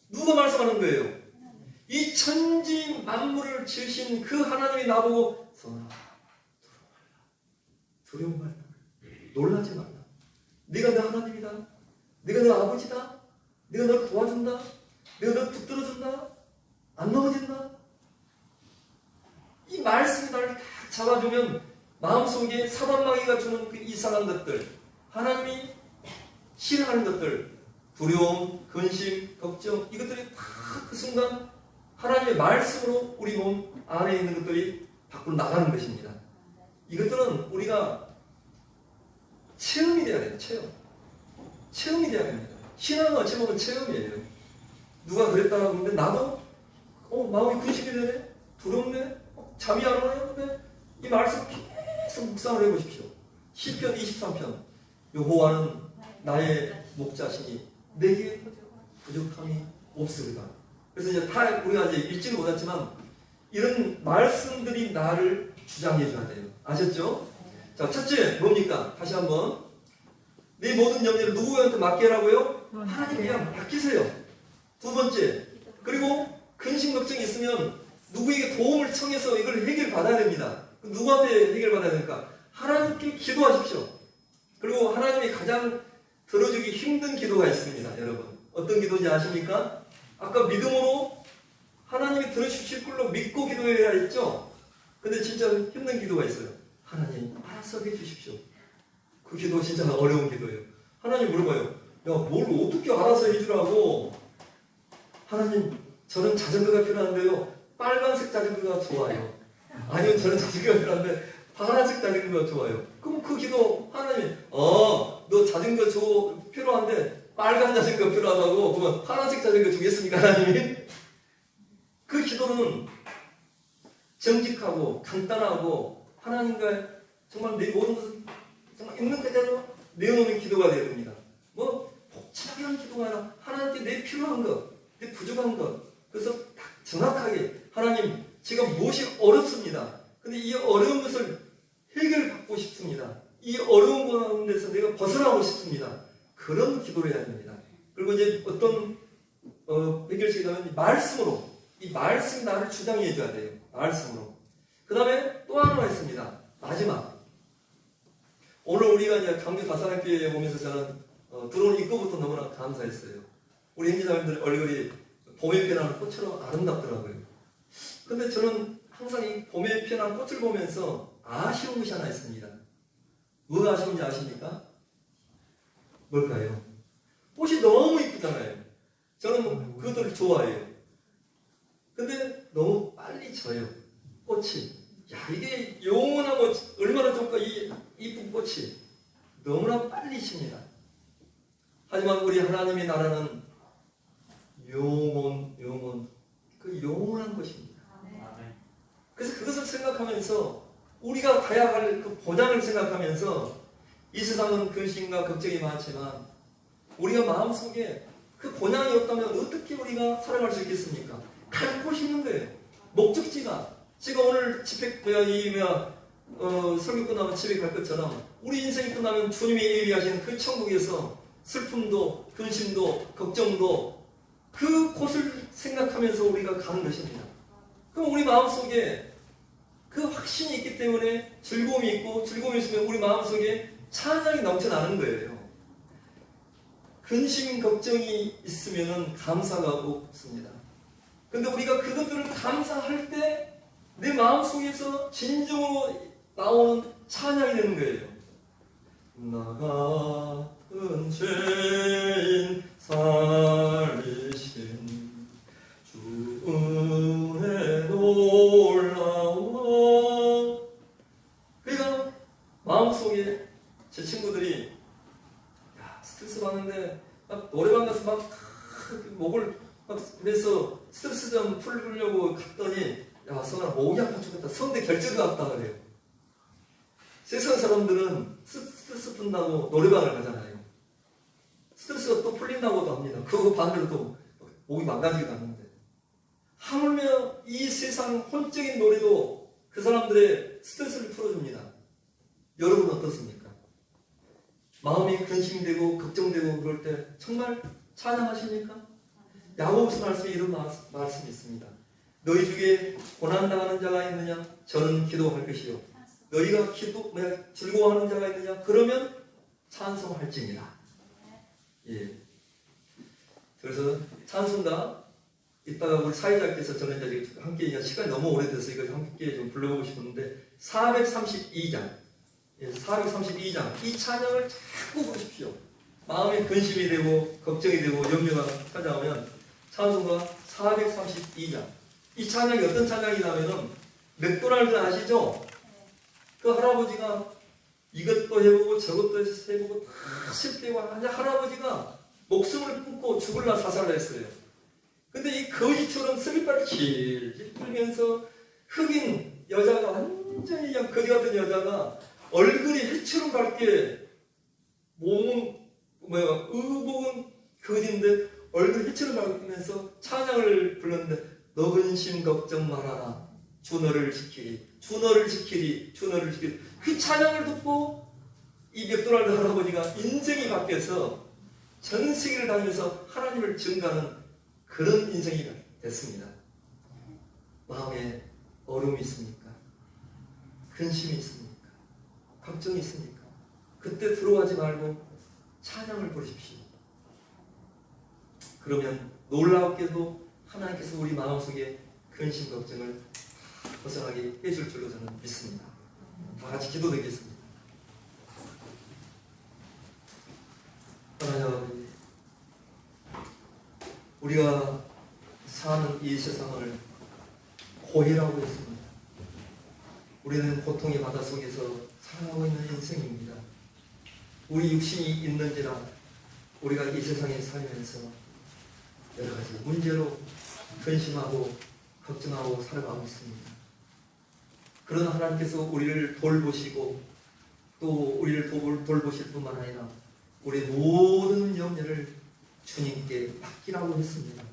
누가 말씀하는 거예요? 이 천지 만물을 지으신 그 하나님이 나보고 선아 두려워 말라. 놀라지 말라. 네가 내 하나님이다. 네가 내 아버지다. 네가 너를 도와준다. 내가 너를 붙들어준다. 안 넘어진다. 이 말씀이 나를 딱 잡아주면 마음속에 사단마귀가 주는 그 이상한 것들, 하나님이 싫어하는 것들, 두려움, 근심, 걱정, 이것들이 다 그 순간 하나님의 말씀으로 우리 몸 안에 있는 것들이 밖으로 나가는 것입니다. 이것들은 우리가 체험이 돼야 돼요. 체험이 돼야 됩니다. 신앙은 어찌 보면 체험이에요. 누가 그랬다고 하는데 나도 마음이 근심이 되네? 두렵네? 잠이 안 오네? 근데 이 말씀 계속 묵상을 해보십시오. 시편 23편. 여호와는 나의 목자시니 내게 부족함이 없으리다. 그래서 이제 우리가 이제 읽지는 못했지만 이런 말씀들이 나를 주장해 줘야 돼요. 아셨죠? 자, 첫째 뭡니까? 다시 한번. 네 모든 염려를 누구한테 맡기라고요? 하나님께 맡기세요. 두 번째, 그리고 근심 걱정이 있으면 누구에게 도움을 청해서 이걸 해결받아야 됩니다. 누구한테 해결받아야 됩니까? 하나님께 기도하십시오. 그리고 하나님이 가장 들어주기 힘든 기도가 있습니다. 여러분, 어떤 기도인지 아십니까? 아까 믿음으로 하나님이 들어주실 걸로 믿고 기도해야 했죠? 근데 진짜 힘든 기도가 있어요. 하나님 알아서 해주십시오. 그 기도 진짜 어려운 기도예요. 하나님 물어봐요. 야, 뭘 어떻게 알아서 해주라고? 하나님, 저는 자전거가 필요한데요. 빨간색 자전거가 좋아요. 아니면 저는 자전거가 필요한데 파란색 자전거가 좋아요. 그럼 그 기도 하나님, 너 자전거 필요한데 빨간 자전거 필요하다고 그러면 파란색 자전거 주겠습니까, 하나님이? 그 기도는 정직하고 간단하고 하나님과 정말 내 모든 것을 정말 있는 그대로 내어놓는 기도가 되어야 됩니다. 뭐 복잡하게 하는 기도가 아니라 하나님께 내 필요한 것, 내 부족한 것, 그래서 딱 정확하게 하나님, 제가 무엇이 어렵습니다. 근데 이 어려운 것을 해결받고 싶습니다. 이 어려운 가운데서 내가 벗어나고 싶습니다. 그런 기도를 해야 됩니다. 그리고 이제 어떤 해결책이 나면 말씀으로, 이 말씀이 나를 주장해 줘야 돼요. 말씀으로. 그 다음에 또 하나가 있습니다. 마지막. 오늘 우리가 이제 강주 다산학교에 오면서 저는 들어온 입구부터 너무나 감사했어요. 우리 행진자분들 얼굴이 봄에 피어나는 꽃처럼 아름답더라고요. 근데 저는 항상 이 봄에 피어나는 꽃을 보면서 아쉬운 것이 하나 있습니다. 뭐가 아쉬운지 아십니까? 뭘까요? 꽃이 너무 이쁘잖아요. 저는 그것들을 좋아해요. 근데 너무 빨리 져요. 꽃이. 야, 이게 영원하고 얼마나 좋을까, 이 이쁜 꽃이. 너무나 빨리 집니다. 하지만 우리 하나님의 나라는 그 영원한 것입니다. 그래서 그것을 생각하면서 우리가 가야 할 그 보장을 생각하면서 이 세상은 근심과 걱정이 많지만 우리가 마음속에 그 본향이 없다면 어떻게 우리가 살아갈 수 있겠습니까? 갈 곳이 있는 거예요. 목적지가. 제가 오늘 설교 끝나면 집에 갈 것처럼 우리 인생이 끝나면 주님이 예비하신 그 천국에서 슬픔도 근심도 걱정도 그 곳을 생각하면서 우리가 가는 것입니다. 그럼 우리 마음속에 그 확신이 있기 때문에 즐거움이 있고, 즐거움이 있으면 우리 마음속에 찬양이 넘쳐나는 거예요. 근심, 걱정이 있으면 감사가 없습니다. 근데 우리가 그것들을 감사할 때 내 마음속에서 진정으로 나오는 찬양이 되는 거예요. 나 같은 죄인 살리신 주 은혜 놀라워. 그러니까 마음속에 제 친구들이 스트레스 받는데 막 노래방 가서 막 목을 막 그래서 스트레스 좀 풀려고 갔더니 야, 성아, 목이 아파 죽겠다. 성대 결절 같다 그래요. 세상 사람들은 스트레스 푼다고 노래방을 가잖아요. 스트레스가 또 풀린다고도 합니다. 그거 반대로 또 목이 망가지기도 하는데. 하물며 이 세상 혼적인 노래도 그 사람들의 스트레스를 풀어줍니다. 여러분 어떻습니까? 마음이 근심되고 걱정되고 그럴 때 정말 찬양하십니까? 야고보서 말씀에 이런 말씀이 있습니다. 너희 중에 고난당하는 자가 있느냐? 저는 기도할 것이요. 너희가 즐거워하는 자가 있느냐? 그러면 찬송할지니라. 예. 그래서 찬송가 이따가 우리 사회자께서 저는 이제 함께 시간이 너무 오래돼서 이거 함께 좀 불러보고 싶었는데 432장 432장 이 찬양을 자꾸 보십시오. 마음에 근심이 되고 걱정이 되고 염려가 찾아오면 찬송가 432장 이 찬양이 어떤 찬양이냐면은 맥도날드 아시죠? 그 할아버지가 이것도 해보고 저것도 해보고 다 실패하고 할아버지가 목숨을 끊고 죽을라 사살을 했어요. 근데 이 거지처럼 스리빨을 질질 끌면서 흑인 여자가 완전히 그냥 거지 같은 여자가 얼굴이 해처럼 밝게 몸은 의복은 거지인데 얼굴이 해처럼 밝으면서 찬양을 불렀는데 너 근심 걱정 말아라 주 너를 지키리 주 너를 지키리 주 너를 지키리 그 찬양을 듣고 이 맥도날드 할아버지가 인생이 바뀌어서 전 세계를 다니면서 하나님을 증거하는 그런 인생이 됐습니다. 마음에 어려움이 있습니까? 근심이 있습니까? 걱정이 있습니까? 그때 들어가지 말고 찬양을 부르십시오. 그러면 놀랍게도 하나님께서 우리 마음속에 근심 걱정을 벗어나게 해줄 줄로 저는 믿습니다. 다 같이 기도드리겠습니다. 하나님 아버지, 우리가 사는 이 세상을 고해라고 했습니다. 우리는 고통의 바다 속에서 살아가고 있는 인생입니다. 우리 육신이 있는지라 우리가 이 세상에 살면서 여러 가지 문제로 근심하고 걱정하고 살아가고 있습니다. 그러나 하나님께서 우리를 돌보시고 또 우리를 돌보실 뿐만 아니라 우리 모든 염려를 주님께 맡기라고 했습니다.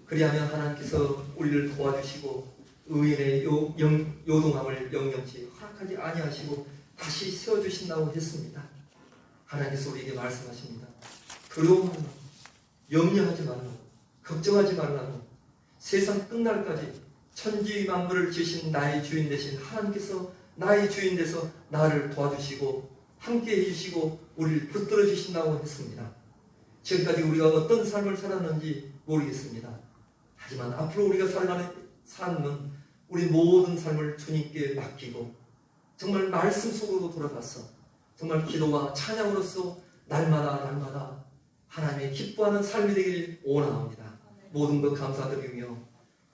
그리하면 하나님께서 우리를 도와주시고 의인의 요동함을 영영치 허락하지 아니하시고 다시 세워주신다고 했습니다. 하나님께서 우리에게 말씀하십니다. 두려워하지 말고 염려하지 말라고 걱정하지 말라고 세상 끝날까지 천지 만물을 지으신 나의 주인 되신 하나님께서 나의 주인 돼서 나를 도와주시고 함께 해주시고 우리를 붙들어 주신다고 했습니다. 지금까지 우리가 어떤 삶을 살았는지 모르겠습니다. 하지만 앞으로 우리가 삶은 우리 모든 삶을 주님께 맡기고 정말 말씀 속으로 돌아가서 정말 기도와 찬양으로서 날마다 하나님의 기뻐하는 삶이 되길 원합니다. 모든 것 감사드리며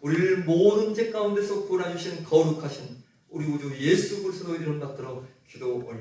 우리를 모든 죄 가운데서 구원하주신 거룩하신 우리 우주 예수 그리스도 이름 받들어 기도 올려